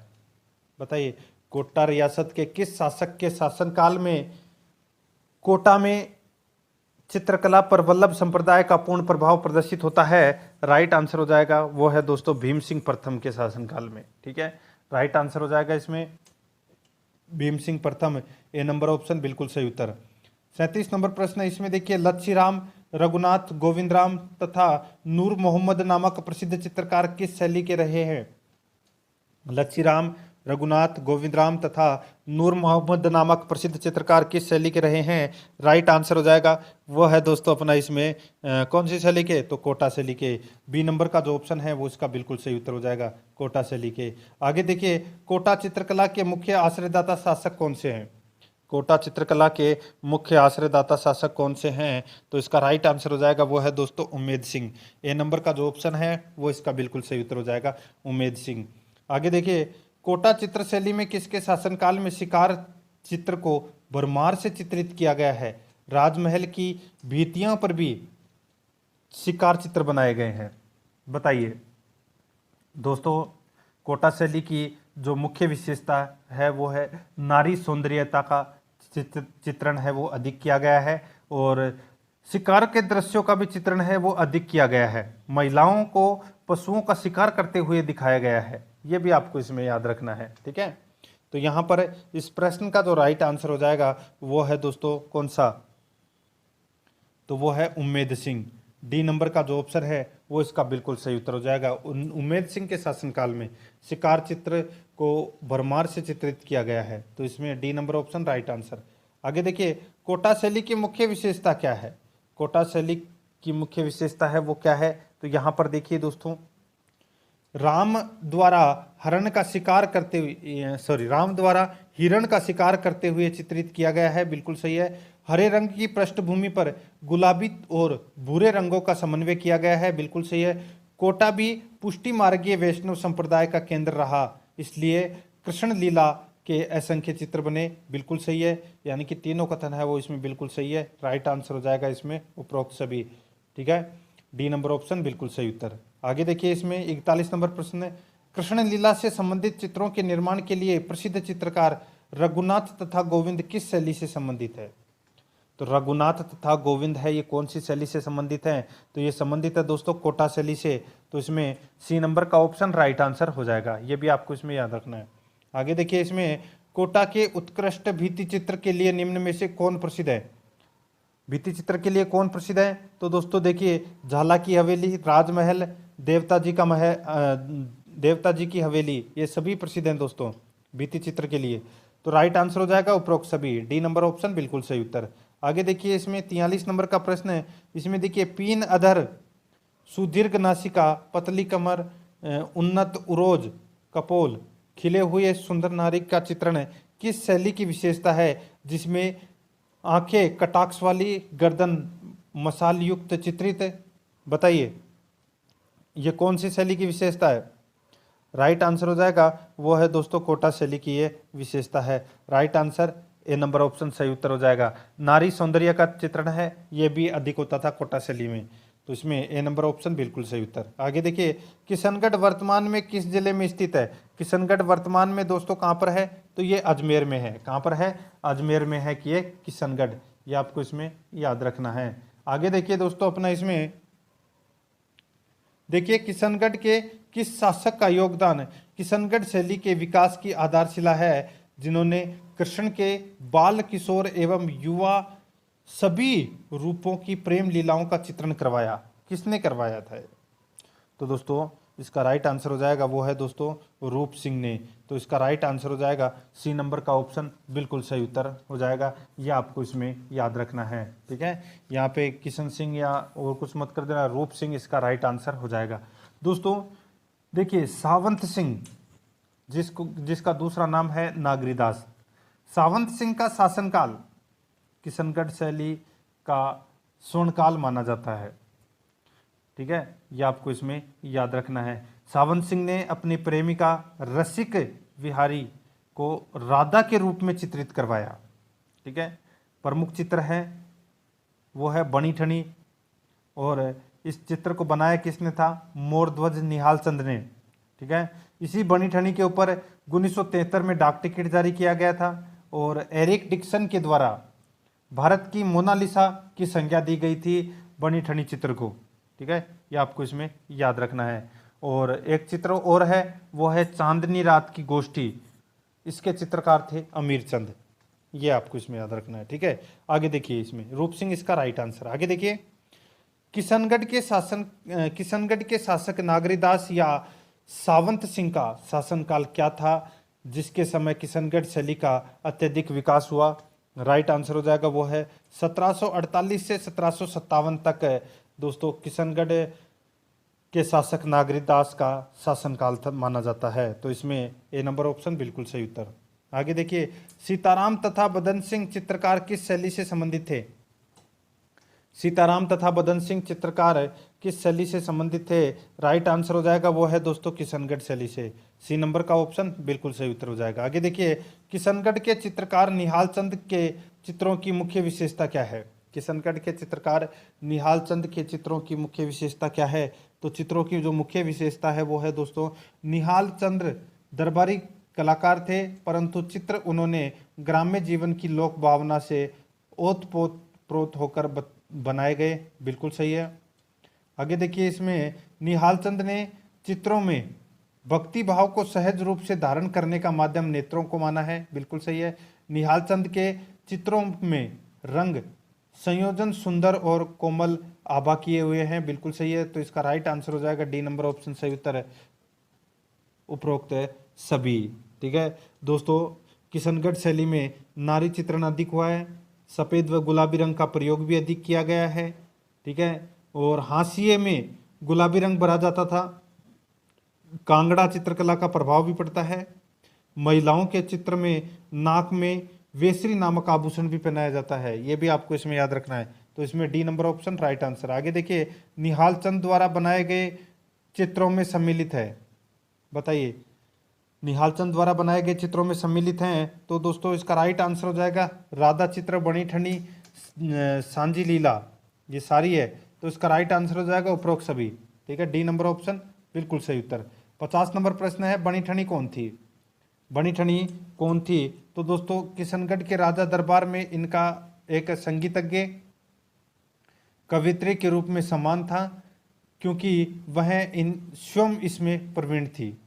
बताइए, कोटा रियासत के किस शासक के शासनकाल में कोटा में चित्रकला पर वल्लभ संप्रदाय का पूर्ण प्रभाव प्रदर्शित होता है? राइट आंसर हो जाएगा, वो है दोस्तों भीम सिंह प्रथम के शासनकाल में। ठीक है, राइट आंसर हो जाएगा इसमें भीम सिंह प्रथम, ए नंबर ऑप्शन, बिल्कुल सही उत्तर। 37 नंबर प्रश्न, इसमें देखिए, लच्छीराम, रघुनाथ, गोविंदराम तथा नूर मोहम्मद नामक प्रसिद्ध चित्रकार किस शैली के रहे हैं? लच्छीराम, रघुनाथ, गोविंदराम तथा नूर मोहम्मद नामक प्रसिद्ध चित्रकार किस शैली के रहे हैं? राइट आंसर हो जाएगा, वो है दोस्तों अपना इसमें कौन सी शैली के? तो कोटा शैली के। बी नंबर का जो ऑप्शन है वो इसका बिल्कुल सही उत्तर हो जाएगा, कोटा शैली के। आगे देखिए, कोटा चित्रकला के मुख्य आश्रयदाता शासक कौन से हैं? कोटा चित्रकला के मुख्य आश्रयदाता शासक कौन से हैं? तो इसका राइट आंसर हो जाएगा, वो है दोस्तों उम्मेद सिंह। ए नंबर का जो ऑप्शन है वो इसका बिल्कुल सही उत्तर हो जाएगा, उम्मेद सिंह। आगे देखिए, कोटा चित्र शैली में किसके शासनकाल में शिकार चित्र को भरमार से चित्रित किया गया है? राजमहल की भित्तियों पर भी शिकार चित्र बनाए गए हैं। बताइए दोस्तों, कोटा शैली की जो मुख्य विशेषता है वो है नारी सौंदर्यता का चित्रण है वो अधिक किया गया है, और शिकार के दृश्यों का भी चित्रण है वो अधिक किया गया है। महिलाओं को पशुओं का शिकार करते हुए दिखाया गया है, ये भी आपको इसमें याद रखना है। ठीक है, तो यहाँ पर इस प्रश्न का जो राइट आंसर हो जाएगा वो है दोस्तों कौन सा? तो वो है उम्मेद सिंह। डी नंबर का जो ऑप्शन है वो इसका बिल्कुल सही उत्तर हो जाएगा। उम्मेद सिंह के शासनकाल में शिकार चित्र को भरमार से चित्रित किया गया है। तो इसमें D number option right answer. आगे देखिए, कोटा शैली की मुख्य विशेषता क्या है? कोटा शैली की मुख्य विशेषता है वो क्या है? तो यहाँ पर देखिए दोस्तों, राम द्वारा हिरण का शिकार करते हुए चित्रित किया गया है, बिल्कुल सही है। हरे रंग की पृष्ठभूमि पर गुलाबी और भूरे रंगों का समन्वय किया गया है, बिल्कुल सही है। कोटा भी पुष्टि मार्गीय वैष्णव संप्रदाय का केंद्र रहा, इसलिए कृष्ण लीला के असंख्य चित्र बने, बिल्कुल सही है। यानी कि तीनों कथन है वो इसमें बिल्कुल सही है। राइट आंसर हो जाएगा इसमें उपरोक्त सभी। ठीक है, डी नंबर ऑप्शन बिल्कुल सही उत्तर। आगे देखिए, इसमें 41 नंबर प्रश्न है, कृष्ण लीला से संबंधित चित्रों के निर्माण के लिए प्रसिद्ध चित्रकार रघुनाथ तथा गोविंद किस शैली से संबंधित है? तो रघुनाथ तथा गोविंद है, ये कौन सी शैली से संबंधित है? तो ये संबंधित है दोस्तों कोटा शैली से। तो इसमें सी नंबर का ऑप्शन राइट आंसर हो जाएगा, ये भी आपको इसमें याद रखना है। आगे देखिए, इसमें कोटा के उत्कृष्ट भित्ति चित्र के लिए निम्न में से कौन प्रसिद्ध है? भित्ति चित्र के लिए कौन प्रसिद्ध है? तो दोस्तों देखिए, झाला की हवेली, राजमहल, देवता जी की हवेली, ये सभी प्रसिद्ध हैं दोस्तों भित्ति चित्र के लिए। तो राइट आंसर हो जाएगा उपरोक्त सभी, डी नंबर ऑप्शन बिल्कुल सही उत्तर। आगे देखिए, इसमें 43 नंबर का प्रश्न है। इसमें देखिए, पीन अधर, सुदीर्घ नासिका, पतली कमर, उन्नत उरोज, कपोल, खिले हुए सुंदर नारी का चित्रण किस शैली की विशेषता है, जिसमें आंखें कटाक्ष वाली, गर्दन मसाल युक्त चित्रित? बताइए, ये कौन सी शैली की विशेषता है? राइट आंसर हो जाएगा वो है दोस्तों कोटा शैली की ये विशेषता है। Right answer A number option सही उत्तर हो जाएगा। नारी सौंदर्य का चित्रण है, ये भी अधिक होता था कोटा शैली में, तो इसमें ए नंबर ऑप्शन बिल्कुल सही उत्तर। आगे देखिए, किशनगढ़ वर्तमान में किस जिले में स्थित है? किशनगढ़ वर्तमान में दोस्तों कहाँ पर है? तो ये अजमेर में है। कहाँ पर है? अजमेर में है कि ये किशनगढ़, ये आपको इसमें याद रखना है। आगे देखिए दोस्तों, अपना इसमें देखिए, किशनगढ़ के किस शासक का योगदान किशनगढ़ शैली के विकास की आधारशिला है, जिन्होंने कृष्ण के बाल, किशोर एवं युवा सभी रूपों की प्रेम लीलाओं का चित्रण करवाया? किसने करवाया था? तो दोस्तों इसका राइट आंसर हो जाएगा वो है दोस्तों रूप सिंह ने। तो इसका राइट आंसर हो जाएगा सी नंबर का ऑप्शन बिल्कुल सही उत्तर हो जाएगा। यह आपको इसमें याद रखना है, ठीक है। यहाँ पे किशन सिंह या और कुछ मत कर देना, रूप सिंह इसका राइट आंसर हो जाएगा। दोस्तों देखिए, सावंत सिंह जिसका दूसरा नाम है नागरीदास, सावंत सिंह का शासनकाल किशनगढ़ शैली का स्वर्णकाल माना जाता है, ठीक है। ये आपको इसमें याद रखना है। सावंत सिंह ने अपनी प्रेमिका रसिक विहारी को राधा के रूप में चित्रित करवाया, ठीक है। प्रमुख चित्र है वो है बनी ठनी, और इस चित्र को बनाया किसने था? मोरध्वज निहाल चंद ने, ठीक है। इसी बनी ठनी के ऊपर 1973 में डाक टिकट जारी किया गया था, और एरिक डिक्सन के द्वारा भारत की मोनालिसा की संज्ञा दी गई थी बनी ठनी चित्र को, ठीक है। ये आपको इसमें याद रखना है। और एक चित्र और है वो है चांदनी रात की गोष्ठी, इसके चित्रकार थे अमीर चंद, ये आपको इसमें याद रखना है, ठीक है। आगे देखिए, इसमें रूप सिंह इसका राइट आंसर। आगे देखिए, किशनगढ़ के शासक नागरीदास या सावंत सिंह का शासनकाल क्या था, जिसके समय किशनगढ़ शैली का अत्यधिक विकास हुआ? राइट आंसर हो जाएगा वो है 1748 से 1757 तक दोस्तों किशनगढ़ के शासक नागरीदास का शासनकाल माना जाता है। तो इसमें ए नंबर ऑप्शन बिल्कुल सही उत्तर। आगे देखिए, सीताराम तथा बदन सिंह चित्रकार किस शैली से संबंधित थे? सीताराम तथा बदन सिंह चित्रकार किस शैली से संबंधित थे? राइट आंसर हो जाएगा वो है दोस्तों किशनगढ़ शैली से। सी नंबर का ऑप्शन बिल्कुल सही उत्तर हो जाएगा। आगे देखिए, किशनगढ़ के चित्रकार निहाल चंद के चित्रों की मुख्य विशेषता क्या है? किशनगढ़ के चित्रकार निहाल चंद के चित्रों की मुख्य विशेषता क्या है? तो चित्रों की जो मुख्य विशेषता है वो है दोस्तों, निहाल चंद्र दरबारी कलाकार थे, परंतु चित्र उन्होंने ग्राम्य जीवन की लोक भावना से ओतप्रोत प्रोत होकर बनाए गए। बिल्कुल सही है। आगे देखिए, इसमें निहाल चंद ने चित्रों में भक्ति भाव को सहज रूप से धारण करने का माध्यम नेत्रों को माना है। बिल्कुल सही है। निहाल चंद के चित्रों में रंग संयोजन सुंदर और कोमल आभा किए हुए हैं। बिल्कुल सही है। तो इसका राइट आंसर हो जाएगा डी नंबर ऑप्शन सही उत्तर है, उपरोक्त है सभी, ठीक है। दोस्तों किशनगढ़ शैली में नारी चित्रण अधिक हुआ है, सफ़ेद व गुलाबी रंग का प्रयोग भी अधिक किया गया है, ठीक है। और हाशिए में गुलाबी रंग भरा जाता था। कांगड़ा चित्रकला का प्रभाव भी पड़ता है। महिलाओं के चित्र में नाक में वेसरी नामक आभूषण भी पहनाया जाता है, ये भी आपको इसमें याद रखना है। तो इसमें D number option right answer. आगे देखिए, निहाल चंद द्वारा बनाए गए चित्रों में सम्मिलित है, बताइए निहाल चंद द्वारा बनाए गए चित्रों में सम्मिलित हैं। तो दोस्तों इसका राइट आंसर हो जाएगा राधा चित्र, बनी ठनी, सांझी लीला, ये सारी है। तो इसका राइट आंसर हो जाएगा उपरोक्त सभी, ठीक है। डी नंबर ऑप्शन बिल्कुल सही उत्तर। 50 नंबर प्रश्न है, बनी ठनी कौन थी? बनी ठनी कौन थी? तो दोस्तों किशनगढ़ के राजा दरबार में इनका एक संगीतज्ञ कवित्री के रूप में सम्मान था, क्योंकि वह स्वयं इसमें प्रवीण थी।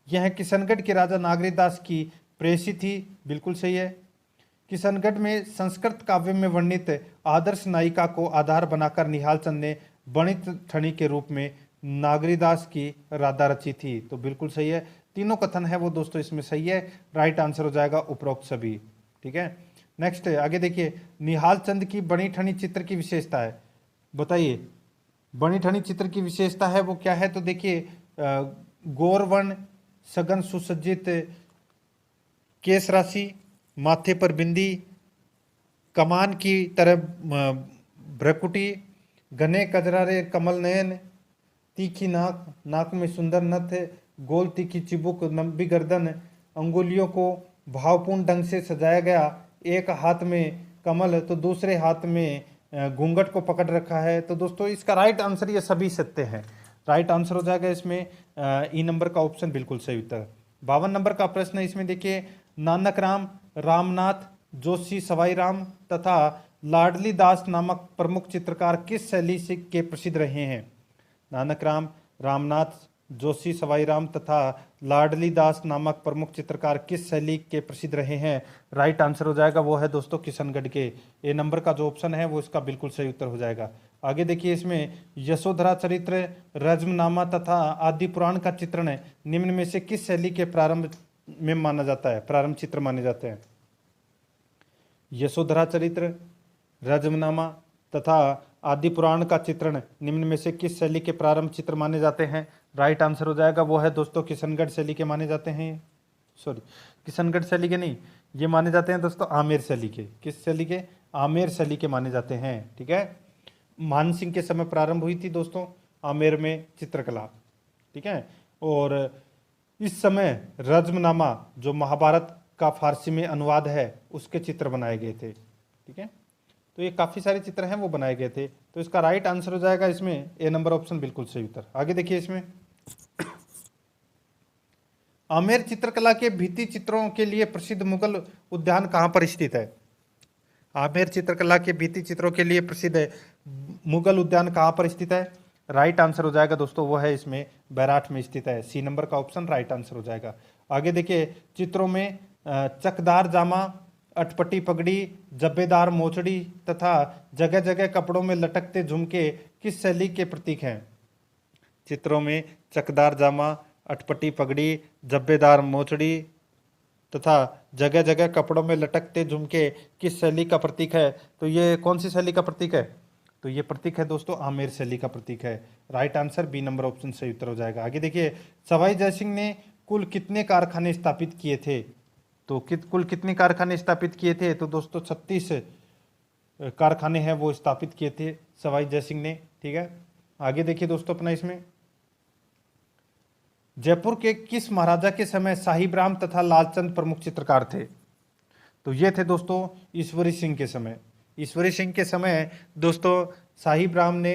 यह किशनगढ़ के राजा नागरीदास की प्रेयसी थी। बिल्कुल सही है। किशनगढ़ में संस्कृत काव्य में वर्णित आदर्श नायिका को आधार बनाकर निहाल चंद ने बणी ठनी के रूप में नागरीदास की राधा रची थी। तो बिल्कुल सही है, तीनों कथन है वो दोस्तों इसमें सही है। राइट आंसर हो जाएगा उपरोक्त सभी। ठीक है, नेक्स्ट आगे देखिए, निहाल चंद की बणी ठनी चित्र की विशेषता है, बताइए बणी ठनी चित्र की विशेषता है वो क्या है। तो देखिए गौरवर्ण, सघन सुसज्जित केश राशि, माथे पर बिंदी, कमान की तरह भ्रकुटी, घने कजरारे कमल नयन, तीखी नाक, नाक में सुंदर नथ, गोल तीखी चिबुक, लंबी गर्दन, अंगुलियों को भावपूर्ण ढंग से सजाया गया, एक हाथ में कमल तो दूसरे हाथ में घूंघट को पकड़ रखा है। तो दोस्तों इसका राइट आंसर ये सभी सत्य है। राइट आंसर हो जाएगा इसमें ई नंबर का ऑप्शन बिल्कुल सही उत्तर। 52 नंबर का प्रश्न है, इसमें देखिए नानक राम, रामनाथ, जोशी सवाई राम तथा लाडली दास नामक प्रमुख चित्रकार किस शैली से के प्रसिद्ध रहे हैं। नानक राम, रामनाथ, जोशी सवाई राम तथा लाडली दास नामक प्रमुख चित्रकार किस शैली के प्रसिद्ध रहे हैं। राइट आंसर हो जाएगा वो है दोस्तों किशनगढ़ के। ए नंबर का जो ऑप्शन है वो इसका बिल्कुल सही उत्तर हो जाएगा। आगे देखिए, इसमें यशोधरा चरित्र, रज्मनामा तथा आदि पुराण का चित्रण निम्न में से किस शैली के प्रारंभ में माना जाता है, प्रारंभ चित्र माने जाते हैं। यशोधरा चरित्र, रज्मनामा तथा आदि पुराण का चित्रण निम्न में से किस शैली के प्रारंभ चित्र माने जाते हैं। राइट आंसर हो जाएगा वो है दोस्तों किशनगढ़ शैली के माने जाते हैं। सॉरी, किशनगढ़ शैली के नहीं, ये माने जाते हैं दोस्तों आमेर शैली के। किस शैली के? आमेर शैली के माने जाते हैं। ठीक है, मान सिंह के समय प्रारंभ हुई थी दोस्तों आमेर में चित्रकला। ठीक है, और इस समय रज्मनामा जो महाभारत का फारसी में अनुवाद है उसके चित्र बनाए गए थे। ठीक है, तो ये काफ़ी सारे चित्र हैं वो बनाए गए थे। तो इसका राइट आंसर हो जाएगा इसमें ए नंबर ऑप्शन बिल्कुल सही उत्तर। आगे देखिए, इसमें आमेर चित्रकला के भित्ति चित्रों के लिए प्रसिद्ध मुगल उद्यान कहाँ पर स्थित है। आमेर चित्रकला के भित्ति चित्रों के लिए प्रसिद्ध मुगल उद्यान कहाँ पर स्थित है। राइट आंसर हो जाएगा दोस्तों वो है इसमें बैराठ में स्थित है। सी नंबर का ऑप्शन राइट आंसर हो जाएगा। आगे देखिए, चित्रों में चकदार जामा, अटपटी पगड़ी, जब्बेदार मोचड़ी तथा जगह जगह कपड़ों में लटकते झुमके किस शैली के प्रतीक हैं। चित्रों में चकदार जामा, अटपटी पगड़ी, जब्बेदार मोचड़ी तथा जगह जगह कपड़ों में लटकते झुमके किस शैली का प्रतीक है। तो ये कौन सी शैली का प्रतीक है। तो ये प्रतीक है दोस्तों आमेर शैली का प्रतीक है। Right answer B number option सही उत्तर हो जाएगा। आगे देखिए, सवाई जयसिंह ने कुल कितने कारखाने स्थापित किए थे। तो कुल कितने कारखाने स्थापित किए थे। तो दोस्तों 36 कारखाने हैं वो स्थापित किए थे सवाई जयसिंह ने। ठीक है, आगे देखिए दोस्तों अपना, इसमें जयपुर के किस महाराजा के समय साहिब राम तथा लालचंद प्रमुख चित्रकार थे। तो ये थे दोस्तों ईश्वरी सिंह के समय। ईश्वरी सिंह के समय दोस्तों साहिब राम ने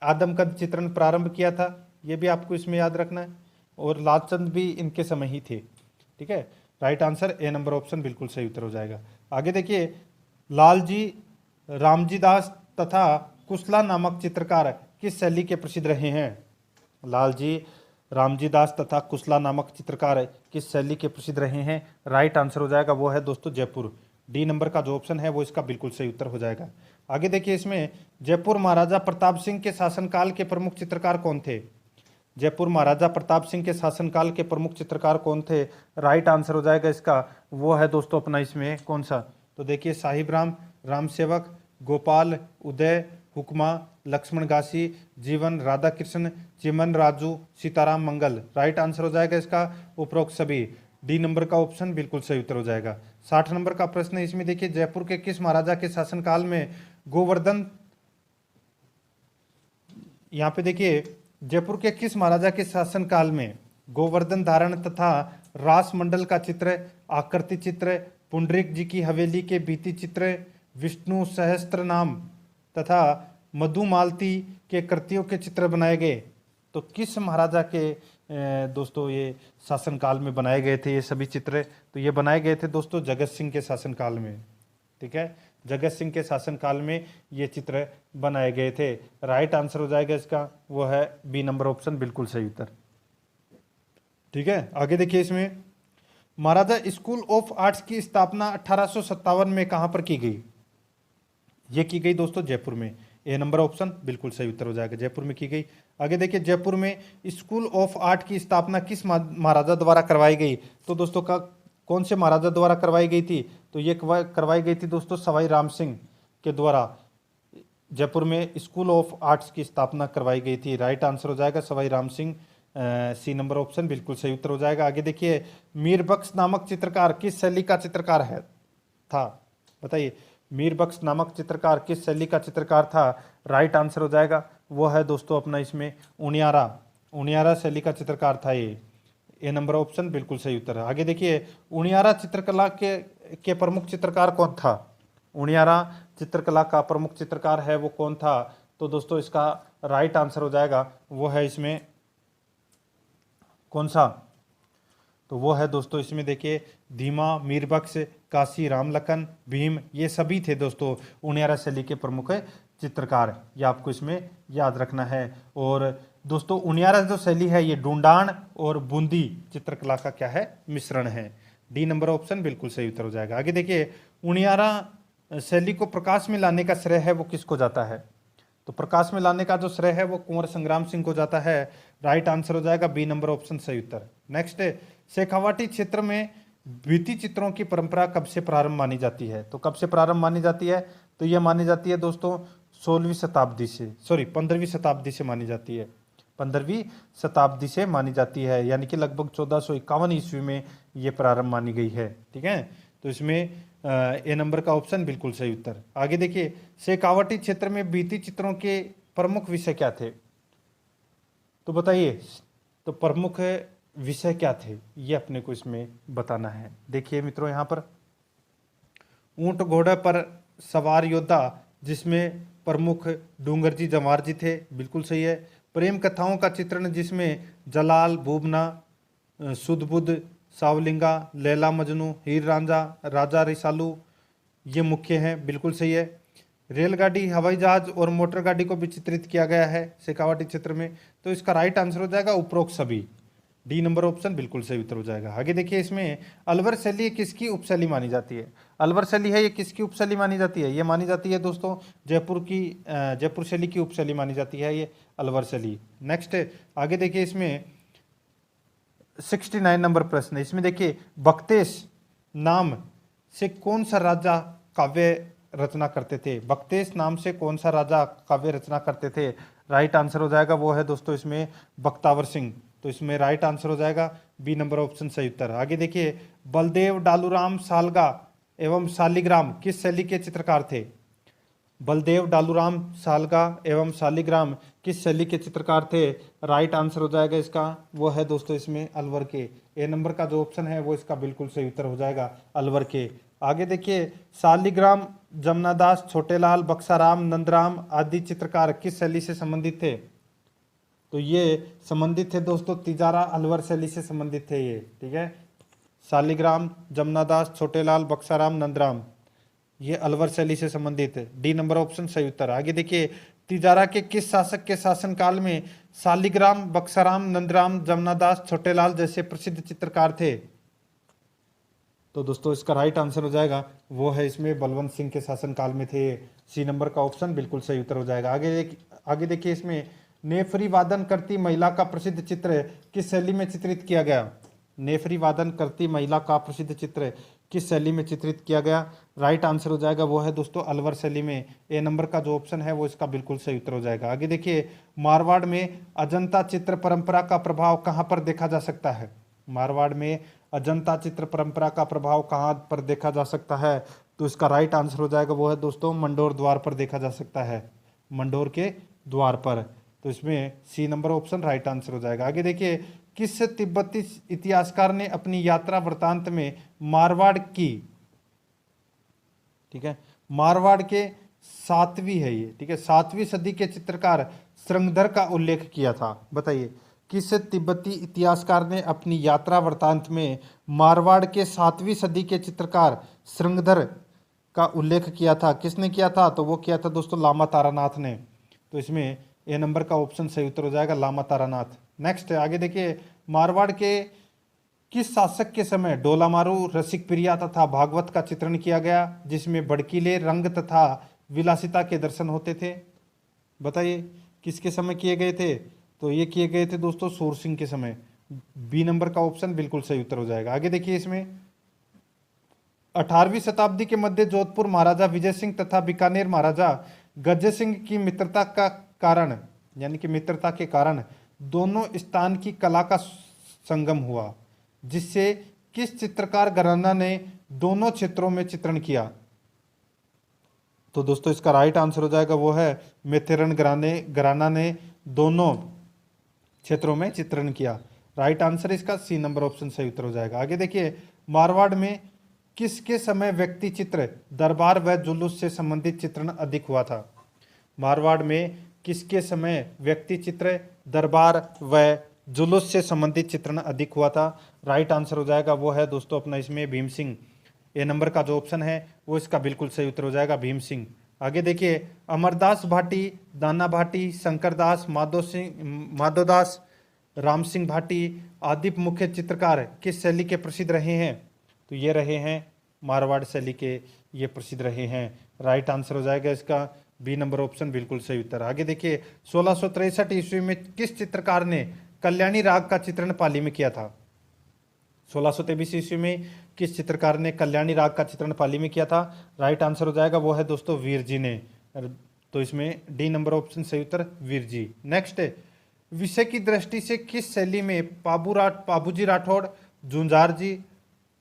आदमकद चित्रण प्रारंभ किया था, ये भी आपको इसमें याद रखना है, और लालचंद भी इनके समय ही थे। ठीक है, right answer A number option बिल्कुल सही उत्तर हो जाएगा। आगे देखिए, लालजी, रामजी दास तथा कुशला नामक चित्रकार किस शैली के प्रसिद्ध रहे हैं। लालजी, रामजी दास तथा कुशला नामक चित्रकार किस शैली के प्रसिद्ध रहे हैं। राइट आंसर हो जाएगा वो है दोस्तों जयपुर। डी नंबर का जो ऑप्शन है वो इसका बिल्कुल सही उत्तर हो जाएगा। आगे देखिए, इसमें जयपुर महाराजा प्रताप सिंह के शासनकाल के प्रमुख चित्रकार कौन थे। जयपुर महाराजा प्रताप सिंह के शासनकाल के प्रमुख चित्रकार कौन थे। राइट आंसर हो जाएगा इसका वो है दोस्तों अपना इसमें कौन सा। तो देखिए, साहिब राम, राम सेवक, गोपाल, उदय, हुक्मा, लक्ष्मण गासी, जीवन, राधा कृष्ण, चिमन, राजू, सीताराम मंगल। राइट आंसर हो जाएगा इसका उपरोक्त सभी। डी नंबर का ऑप्शन बिल्कुल सही उत्तर हो जाएगा। 60 नंबर का प्रश्न है, इसमें देखिए, जयपुर के किस महाराजा के शासनकाल में गोवर्धन, यहाँ पे देखिए जयपुर के किस महाराजा के शासनकाल में गोवर्धन धारण तथा रास मंडल का चित्र, आकृति चित्र, पुंडरीक जी की हवेली के भित्ति चित्र, विष्णु सहस्त्र नाम तथा मधुमालती के कृतियों के चित्र बनाए गए। तो किस महाराजा के दोस्तों ये शासनकाल में बनाए गए थे ये सभी चित्र। तो ये बनाए गए थे दोस्तों जगत सिंह के शासनकाल में। ठीक है, जगत सिंह के शासनकाल में ये चित्र बनाए गए थे। राइट आंसर हो जाएगा इसका वो है बी नंबर ऑप्शन बिल्कुल सही उत्तर। ठीक है, आगे देखिए, इसमें महाराजा स्कूल ऑफ आर्ट्स की स्थापना 1857 में कहां पर की गई। ये की गई दोस्तों जयपुर में। ए नंबर ऑप्शन बिल्कुल सही उत्तर हो जाएगा, जयपुर में की गई। आगे देखिए, जयपुर में स्कूल ऑफ आर्ट की स्थापना किस महाराजा द्वारा करवाई गई? तो दोस्तों का कौन से महाराजा द्वारा करवाई गई थी? तो ये करवाई गई थी दोस्तों सवाई राम सिंह के द्वारा जयपुर में स्कूल ऑफ आर्ट्स की स्थापना करवाई गई थी। राइट आंसर हो जाएगा Sawai Ram Singh, C number option बिल्कुल सही उत्तर हो जाएगा। आगे देखिए, मीर बख्श नामक चित्रकार किस शैली का चित्रकार है था? बताइए, मीर बख्श नामक चित्रकार किस शैली का चित्रकार था? राइट आंसर हो जाएगा वो है दोस्तों अपना इसमें उनियारा शैली का चित्रकार था ये। ए नंबर ऑप्शन बिल्कुल सही उत्तर है। आगे देखिए, उनियारा चित्रकला के प्रमुख चित्रकार कौन था? उनियारा चित्रकला का प्रमुख चित्रकार है वो कौन था? तो दोस्तों इसका राइट आंसर हो जाएगा वो है इसमें कौन सा? तो वो है दोस्तों इसमें देखिए धीमा, मीरबख्श, काशी राम लखन, भीम, ये सभी थे दोस्तों उनियारा शैली के प्रमुख चित्रकार। ये आपको इसमें याद रखना है। और दोस्तों उनियारा जो शैली है ये डूंडान और बूंदी चित्रकला का क्या है? मिश्रण है। डी नंबर ऑप्शन बिल्कुल सही उत्तर हो जाएगा। आगे देखिए, उनियारा शैली को प्रकाश में लाने का श्रेय है वो किसको जाता है? तो प्रकाश में लाने का जो श्रेय है वो कुंवर संग्राम सिंह को जाता है। राइट आंसर हो जाएगा बी नंबर ऑप्शन सही उत्तर। नेक्स्ट, शेखावाटी क्षेत्र में भित्ति चित्रों की परंपरा कब से प्रारंभ मानी जाती है? तो कब से प्रारंभ मानी जाती है? तो यह मानी जाती है दोस्तों 15वीं शताब्दी से मानी जाती है। 15वीं शताब्दी से मानी जाती है, यानी कि लगभग 1451 ईस्वी में ये प्रारंभ मानी गई है। ठीक है, तो इसमें ए नंबर का ऑप्शन बिल्कुल सही उत्तर। आगे देखिए, शेखावाटी क्षेत्र में भित्ति चित्रों के प्रमुख विषय क्या थे? तो बताइए, तो प्रमुख विषय क्या थे ये अपने को इसमें बताना है। देखिए मित्रों, यहाँ पर ऊंट घोड़े पर सवार योद्धा जिसमें प्रमुख डूंगर जी जवाहर जी थे, बिल्कुल सही है। प्रेम कथाओं का चित्रण जिसमें जलाल, भूबना, सुधबुद्ध, सावलिंगा, लैला मजनू, हीर रांझा, राजा रिसालू ये मुख्य हैं, बिल्कुल सही है। रेलगाड़ी, हवाई जहाज और मोटर गाड़ी को भी चित्रित किया गया है शेखावाटी क्षेत्र में। तो इसका राइट आंसर हो जाएगा उपरोक्त सभी। डी नंबर ऑप्शन बिल्कुल सही उत्तर हो जाएगा। आगे देखिए, इसमें अलवर शैली किसकी उपशैली मानी जाती है? अलवर शैली है ये किसकी उपशैली मानी जाती है? ये मानी जाती है दोस्तों जयपुर शैली की उपशैली मानी जाती है ये अलवर शैली। नेक्स्ट आगे देखिए, इसमें 69 नंबर प्रश्न है। इसमें देखिए, बख्तेश नाम से कौन सा राजा काव्य रचना करते थे? बख्तेश नाम से कौन सा राजा काव्य रचना करते थे? राइट आंसर हो जाएगा वो है दोस्तों इसमें बख्तावर सिंह। तो इसमें राइट आंसर हो जाएगा बी नंबर ऑप्शन सही उत्तर। आगे देखिए, बलदेव, डालूराम, सालगा एवं शालिग्राम किस शैली के चित्रकार थे? बलदेव, डालूराम, सालगा एवं शालिग्राम किस शैली के चित्रकार थे? राइट आंसर हो जाएगा इसका वो है दोस्तों इसमें अलवर के। ए नंबर का जो ऑप्शन है वो इसका बिल्कुल सही उत्तर हो जाएगा अलवर के। आगे देखिए, शालिग्राम, जमनादास, छोटेलाल, बक्साराम, नंदराम आदि चित्रकार किस शैली से संबंधित थे? तो ये संबंधित थे दोस्तों तिजारा अलवर शैली से संबंधित थे ये। ठीक है, शालिग्राम, जमनादास, छोटेलाल, बक्साराम, नंदराम ये अलवर शैली से संबंधित है। डी नंबर ऑप्शन सही उत्तर। आगे देखिए, तिजारा के किस शासक के शासनकाल में शालिग्राम, बक्साराम, नंदराम, जमनादास, छोटेलाल जैसे प्रसिद्ध चित्रकार थे? तो दोस्तों इसका राइट आंसर हो जाएगा वो है इसमें बलवंत सिंह के शासनकाल में थे। सी नंबर का ऑप्शन बिल्कुल सही उत्तर हो जाएगा। आगे देखिए, इसमें नेफरी वादन करती महिला का प्रसिद्ध चित्र किस शैली में चित्रित किया गया? नेफरी वादन करती महिला का प्रसिद्ध चित्र किस शैली में चित्रित किया गया? राइट आंसर हो जाएगा वो है दोस्तों अलवर शैली में। ए नंबर का जो ऑप्शन है वो इसका बिल्कुल सही उत्तर हो जाएगा। आगे देखिए, मारवाड़ में अजंता चित्र परंपरा का प्रभाव कहाँ पर देखा जा सकता है? मारवाड़ में अजंता चित्र परंपरा का प्रभाव कहाँ पर देखा जा सकता है? तो इसका राइट आंसर हो जाएगा वो है दोस्तों मंडोर द्वार पर देखा जा सकता है, मंडोर के द्वार पर। तो इसमें C number option right answer हो जाएगा। आगे देखिए, किस तिब्बती इतिहासकार ने अपनी यात्रा वृतांत में मारवाड़ की, ठीक है, मारवाड़ के 7वीं है ये, ठीक है, 7वीं सदी के चित्रकार श्रृंगधर का उल्लेख किया था? बताइए, किस तिब्बती इतिहासकार ने अपनी यात्रा वृतांत में मारवाड़ के 7वीं सदी के चित्रकार श्रृंगधर का उल्लेख किया था? किसने किया था? तो वो किया था दोस्तों लामा तारानाथ ने। तो इसमें ए नंबर का ऑप्शन सही उत्तर हो जाएगा लामा तारानाथ। नेक्स्ट आगे देखिए, मारवाड़ के किस शासक के समय डोलामारू, रसिक प्रिया तथा भागवत का चित्रण किया गया जिसमें भड़कीले रंग तथा विलासिता के दर्शन होते थे? बताइए किसके समय किए गए थे? तो ये किए गए थे दोस्तों सूर सिंह के समय। बी नंबर का ऑप्शन बिल्कुल सही उत्तर हो जाएगा। आगे देखिए इसमें 18वीं शताब्दी के मध्य जोधपुर महाराजा विजय सिंह तथा बीकानेर महाराजा गज्जय सिंह की मित्रता का कारण, यानी कि मित्रता के कारण दोनों स्थान की कला का संगम हुआ, जिससे किस चित्रकार घराना ने दोनों क्षेत्रों में चित्रण किया? तो दोस्तों इसका राइट आंसर हो जाएगा वो है मेथेरन घराना ने दोनों क्षेत्रों में चित्रण किया। राइट आंसर इसका सी नंबर ऑप्शन सही उत्तर हो जाएगा। आगे देखिए मारवाड़ में किसके समय व्यक्ति चित्र, दरबार व जुलूस से संबंधित चित्रण अधिक हुआ था? मारवाड़ में किसके समय व्यक्ति चित्र, दरबार व जुलूस से संबंधित चित्रण अधिक हुआ था? राइट आंसर हो जाएगा वो है दोस्तों अपना इसमें भीम सिंह। ए नंबर का जो ऑप्शन है वो इसका बिल्कुल सही उत्तर हो जाएगा भीम सिंह। आगे देखिए अमरदास भाटी, दाना भाटी, शंकरदास, माधोदास, राम सिंह भाटी आदि मुख्य चित्रकार किस शैली के प्रसिद्ध रहे हैं? तो ये रहे हैं मारवाड़ शैली के, ये प्रसिद्ध रहे हैं। राइट आंसर हो जाएगा इसका बी नंबर ऑप्शन बिल्कुल सही उत्तर। आगे देखिए 1663 ईस्वी में किस चित्रकार ने कल्याणी राग का चित्रण पाली में किया था? 1623 ईस्वी में किस चित्रकार ने कल्याणी राग का चित्रण पाली में किया था? राइट आंसर हो जाएगा वो है दोस्तों वीर जी ने। तो इसमें डी नंबर ऑप्शन सही उत्तर वीर जी। नेक्स्ट विषय की दृष्टि से किस शैली में पाबूजी राठौड़, जुंजार जी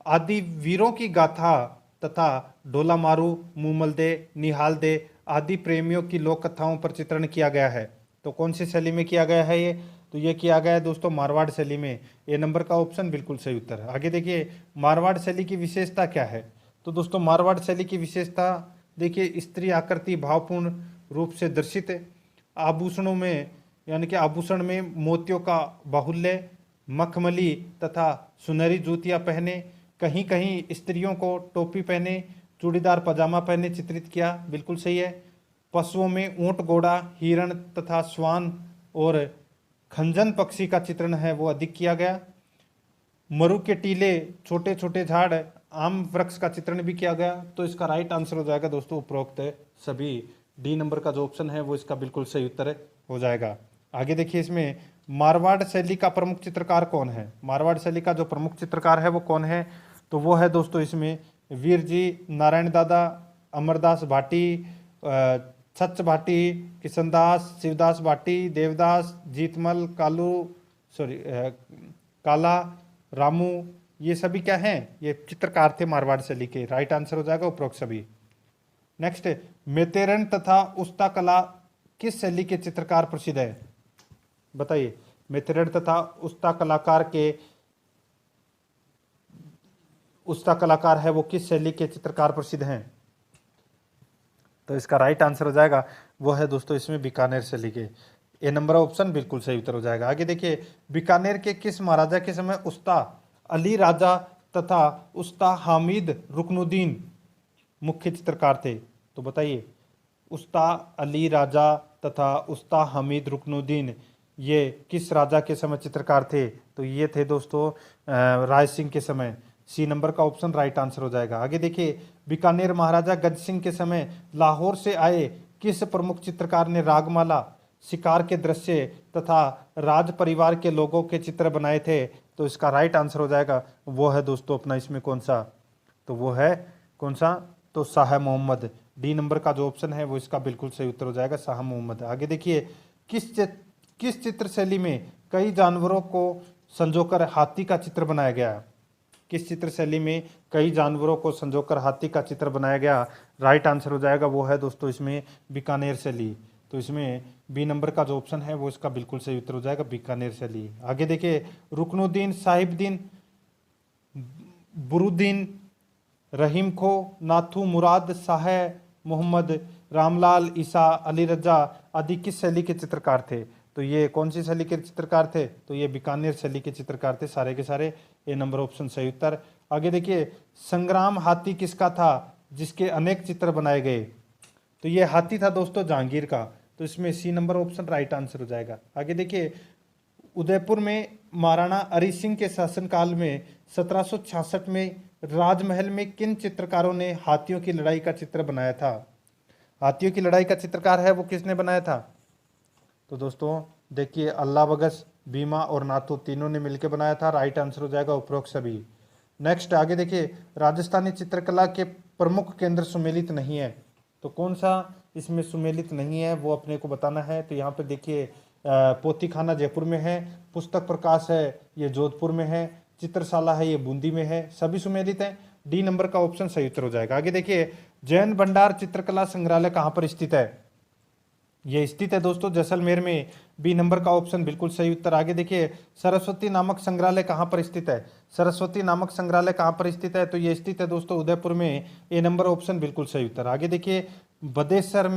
आदि वीरों की गाथा तथा ढोला मारू, मूमल दे, निहाल दे आदि प्रेमियों की लोक कथाओं पर चित्रण किया गया है? तो कौन सी शैली में किया गया है ये? तो ये किया गया है दोस्तों मारवाड़ शैली में। ए नंबर का ऑप्शन बिल्कुल सही उत्तर है। आगे देखिए मारवाड़ शैली की विशेषता क्या है? तो दोस्तों मारवाड़ शैली की विशेषता देखिए स्त्री आकृति भावपूर्ण रूप से दर्शित, आभूषणों में यानी कि आभूषण में मोतियों का बाहुल्य, मखमली तथा सुनहरी जूतियां पहने, कहीं कहीं स्त्रियों को टोपी पहने, चूड़ीदार पजामा पहने चित्रित किया, बिल्कुल सही है। पशुओं में ऊंट, घोड़ा, हिरण तथा श्वान और खंजन पक्षी का चित्रण है वो अधिक किया गया। मरु के टीले, छोटे छोटे झाड़, आम वृक्ष का चित्रण भी किया गया। तो इसका राइट आंसर हो जाएगा दोस्तों उपरोक्त सभी। डी नंबर का जो ऑप्शन है वो इसका बिल्कुल सही उत्तर हो जाएगा। आगे देखिए इसमें मारवाड़ शैली का प्रमुख चित्रकार कौन है? मारवाड़ शैली का जो प्रमुख चित्रकार है वो कौन है? तो वो है दोस्तों इसमें वीर जी, नारायण दादा, अमरदास भाटी, छछ भाटी, किशनदास, शिवदास भाटी, देवदास, जीतमल, काला, रामू, ये सभी क्या हैं? ये चित्रकार थे मारवाड़ शैली के। राइट आंसर हो जाएगा उपरोक्त सभी। नेक्स्ट मेतेरन तथा उस्ता कला किस शैली के चित्रकार प्रसिद्ध है? बताइए मेतेरन तथा उस्ता कलाकार है वो किस शैली के चित्रकार प्रसिद्ध हैं? तो इसका राइट आंसर हो जाएगा वो है दोस्तों इसमें बीकानेर शैली के। ए नंबर ऑप्शन बिल्कुल सही उत्तर हो जाएगा। आगे देखिए बीकानेर के किस महाराजा के समय उस्ता अली राजा तथा उस्ता हामिद रुकनुद्दीन मुख्य चित्रकार थे? तो बताइए उस्ता अली राजा तथा उस्ता हामिद रुकनुद्दीन ये किस राजा के समय चित्रकार थे? तो ये थे दोस्तों राय सिंह के समय। सी नंबर का ऑप्शन राइट आंसर हो जाएगा। आगे देखिए बीकानेर महाराजा गज सिंह के समय लाहौर से आए किस प्रमुख चित्रकार ने रागमाला, शिकार के दृश्य तथा राज परिवार के लोगों के चित्र बनाए थे? तो इसका राइट आंसर हो जाएगा वो है दोस्तों अपना इसमें कौन सा? तो वो है कौन सा? तो शाह मोहम्मद। डी नंबर का जो ऑप्शन है वो इसका बिल्कुल सही उत्तर हो जाएगा शाह मोहम्मद। आगे देखिए किस चित्र शैली में कई जानवरों को संजोकर हाथी का चित्र बनाया गया? किस चित्र शैली में कई जानवरों को संजोकर हाथी का चित्र बनाया गया? राइट आंसर हो जाएगा वो है दोस्तों इसमें बीकानेर शैली। तो इसमें बी नंबर का जो ऑप्शन है वो इसका बिल्कुल सही उत्तर हो जाएगा बीकानेर शैली। आगे देखिए रुकनुद्दीन, साहिबुद्दीन, बुरुद्दीन, रहीम खो, नाथू मुराद, शाह मोहम्मद, रामलाल, ईसा, अली रजा आदि किस शैली के चित्रकार थे? तो ये कौन सी शैली के चित्रकार थे? तो ये बीकानेर शैली के चित्रकार थे सारे के सारे। ए नंबर ऑप्शन सही उत्तर। आगे देखिए संग्राम हाथी किसका था जिसके अनेक चित्र बनाए गए? तो ये हाथी था दोस्तों जहांगीर का। तो इसमें C number option right answer हो जाएगा। आगे देखिए उदयपुर में महाराणा हरि सिंह के शासनकाल में 1766 में राजमहल में किन चित्रकारों ने हाथियों की लड़ाई का चित्र बनाया था? हाथियों की लड़ाई का चित्रकार है वो किसने बनाया था? तो दोस्तों देखिए अल्लाह बगस, बीमा और नाथू तीनों ने मिलकर बनाया था। राइट आंसर हो जाएगा उपरोक्त सभी। नेक्स्ट आगे देखिए, राजस्थानी चित्रकला के प्रमुख केंद्र सुमेलित नहीं है। तो कौन सा इसमें सुमेलित नहीं है वो अपने को बताना है। तो यहाँ पे देखिए पोथी खाना जयपुर में है, पुस्तक प्रकाश है ये जोधपुर में है, चित्रशाला है ये बूंदी में है, सभी सुमेलित हैं। डी नंबर का ऑप्शन सही उत्तर हो जाएगा। आगे देखिए, जैन भंडार चित्रकला संग्रहालय कहाँ पर स्थित है? ये स्थित है दोस्तों जैसलमेर में। बी नंबर का ऑप्शन बिल्कुल सही उत्तर। आगे देखिए, सरस्वती नामक संग्रहालय कहाँ पर स्थित है? सरस्वती नामक संग्रहालय कहाँ पर स्थित है? तो ये स्थित है दोस्तों उदयपुर में। ए नंबर ऑप्शन बिल्कुल सही उत्तर। आगे देखिए, बदेसर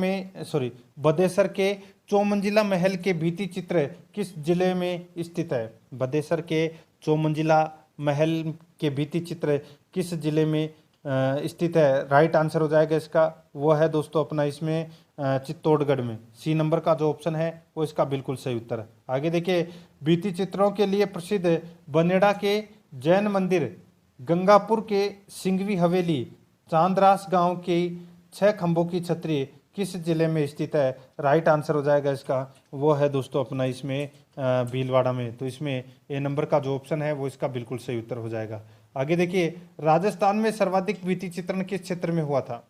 के चौमंजिला महल के भित्ति चित्र किस जिले में स्थित है? बदेसर के चौमंजिला महल के भित्ति चित्र किस जिले में स्थित है? राइट आंसर हो जाएगा इसका, वो है दोस्तों अपना इसमें चित्तौड़गढ़ में। सी नंबर का जो ऑप्शन है वो इसका बिल्कुल सही उत्तर है। आगे देखिए, भित्ति चित्रों के लिए प्रसिद्ध बनेड़ा के जैन मंदिर, गंगापुर के सिंघवी हवेली, चांदरास गांव की 6 खंभों की छतरी किस जिले में स्थित है? राइट आंसर हो जाएगा इसका, वो है दोस्तों अपना इसमें भीलवाड़ा में। तो इसमें ए नंबर का जो ऑप्शन है वो इसका बिल्कुल सही उत्तर हो जाएगा। आगे देखिए, राजस्थान में सर्वाधिक भित्ति चित्रण किस क्षेत्र में हुआ था?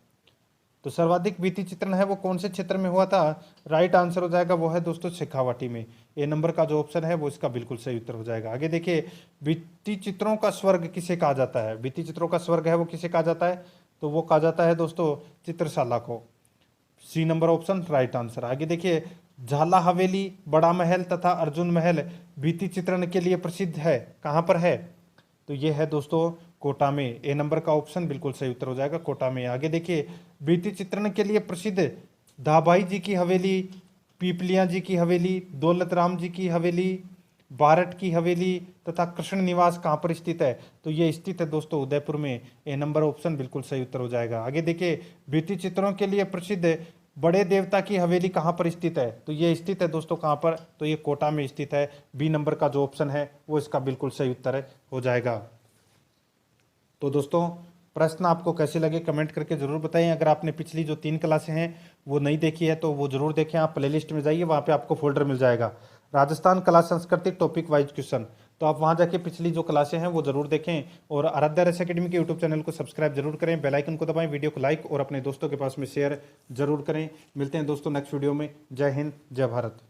तो सर्वाधिक भित्ति चित्रण है वो कौन से क्षेत्र में हुआ था? राइट आंसर हो जाएगा वो है दोस्तों शेखावाटी में। ए नंबर का जो ऑप्शन है वो इसका बिल्कुल सही उत्तर हो जाएगा। आगे देखिए, भित्ति चित्रों का स्वर्ग किसे कहा जाता है? भित्ति चित्रों का स्वर्ग है वो किसे कहा जाता है? तो वो कहा जाता है दोस्तों चित्रशाला को। C number option right answer. आगे देखिए, झाला हवेली, बड़ा महल तथा अर्जुन महल भित्ति चित्रण के लिए प्रसिद्ध है, कहाँ पर है? तो ये है दोस्तों कोटा में। ए नंबर का ऑप्शन बिल्कुल सही उत्तर हो जाएगा, कोटा में। आगे देखिए, भित्ति चित्रण के लिए प्रसिद्ध दाभाई जी की हवेली, पीपलिया जी की हवेली, दौलत राम जी की हवेली, बारठ की हवेली तथा कृष्ण निवास कहाँ पर स्थित है? तो ये स्थित है दोस्तों उदयपुर में। ए नंबर ऑप्शन बिल्कुल सही उत्तर हो जाएगा। आगे देखिए, भित्ति चित्रों के लिए प्रसिद्ध बड़े देवता की हवेली कहाँ पर स्थित है? तो ये स्थित है दोस्तों कहाँ पर? तो ये कोटा में स्थित है। बी नंबर का जो ऑप्शन है वो इसका बिल्कुल सही उत्तर हो जाएगा। तो दोस्तों प्रश्न आपको कैसे लगे कमेंट करके जरूर बताएं। अगर आपने पिछली जो 3 क्लासें हैं वो नहीं देखी है तो वो जरूर देखें। आप प्लेलिस्ट में जाइए, वहाँ पे आपको फोल्डर मिल जाएगा राजस्थान कला संस्कृति टॉपिक वाइज क्वेश्चन। तो आप वहाँ जाके पिछली जो क्लासें हैं वो जरूर देखें और आराध्या रेस एकेडमी के यूट्यूब चैनल को सब्सक्राइब जरूर करें, बेल आइकन को दबाएं, वीडियो को लाइक और अपने दोस्तों के पास में शेयर जरूर करें। मिलते हैं दोस्तों नेक्स्ट वीडियो में। जय हिंद, जय भारत।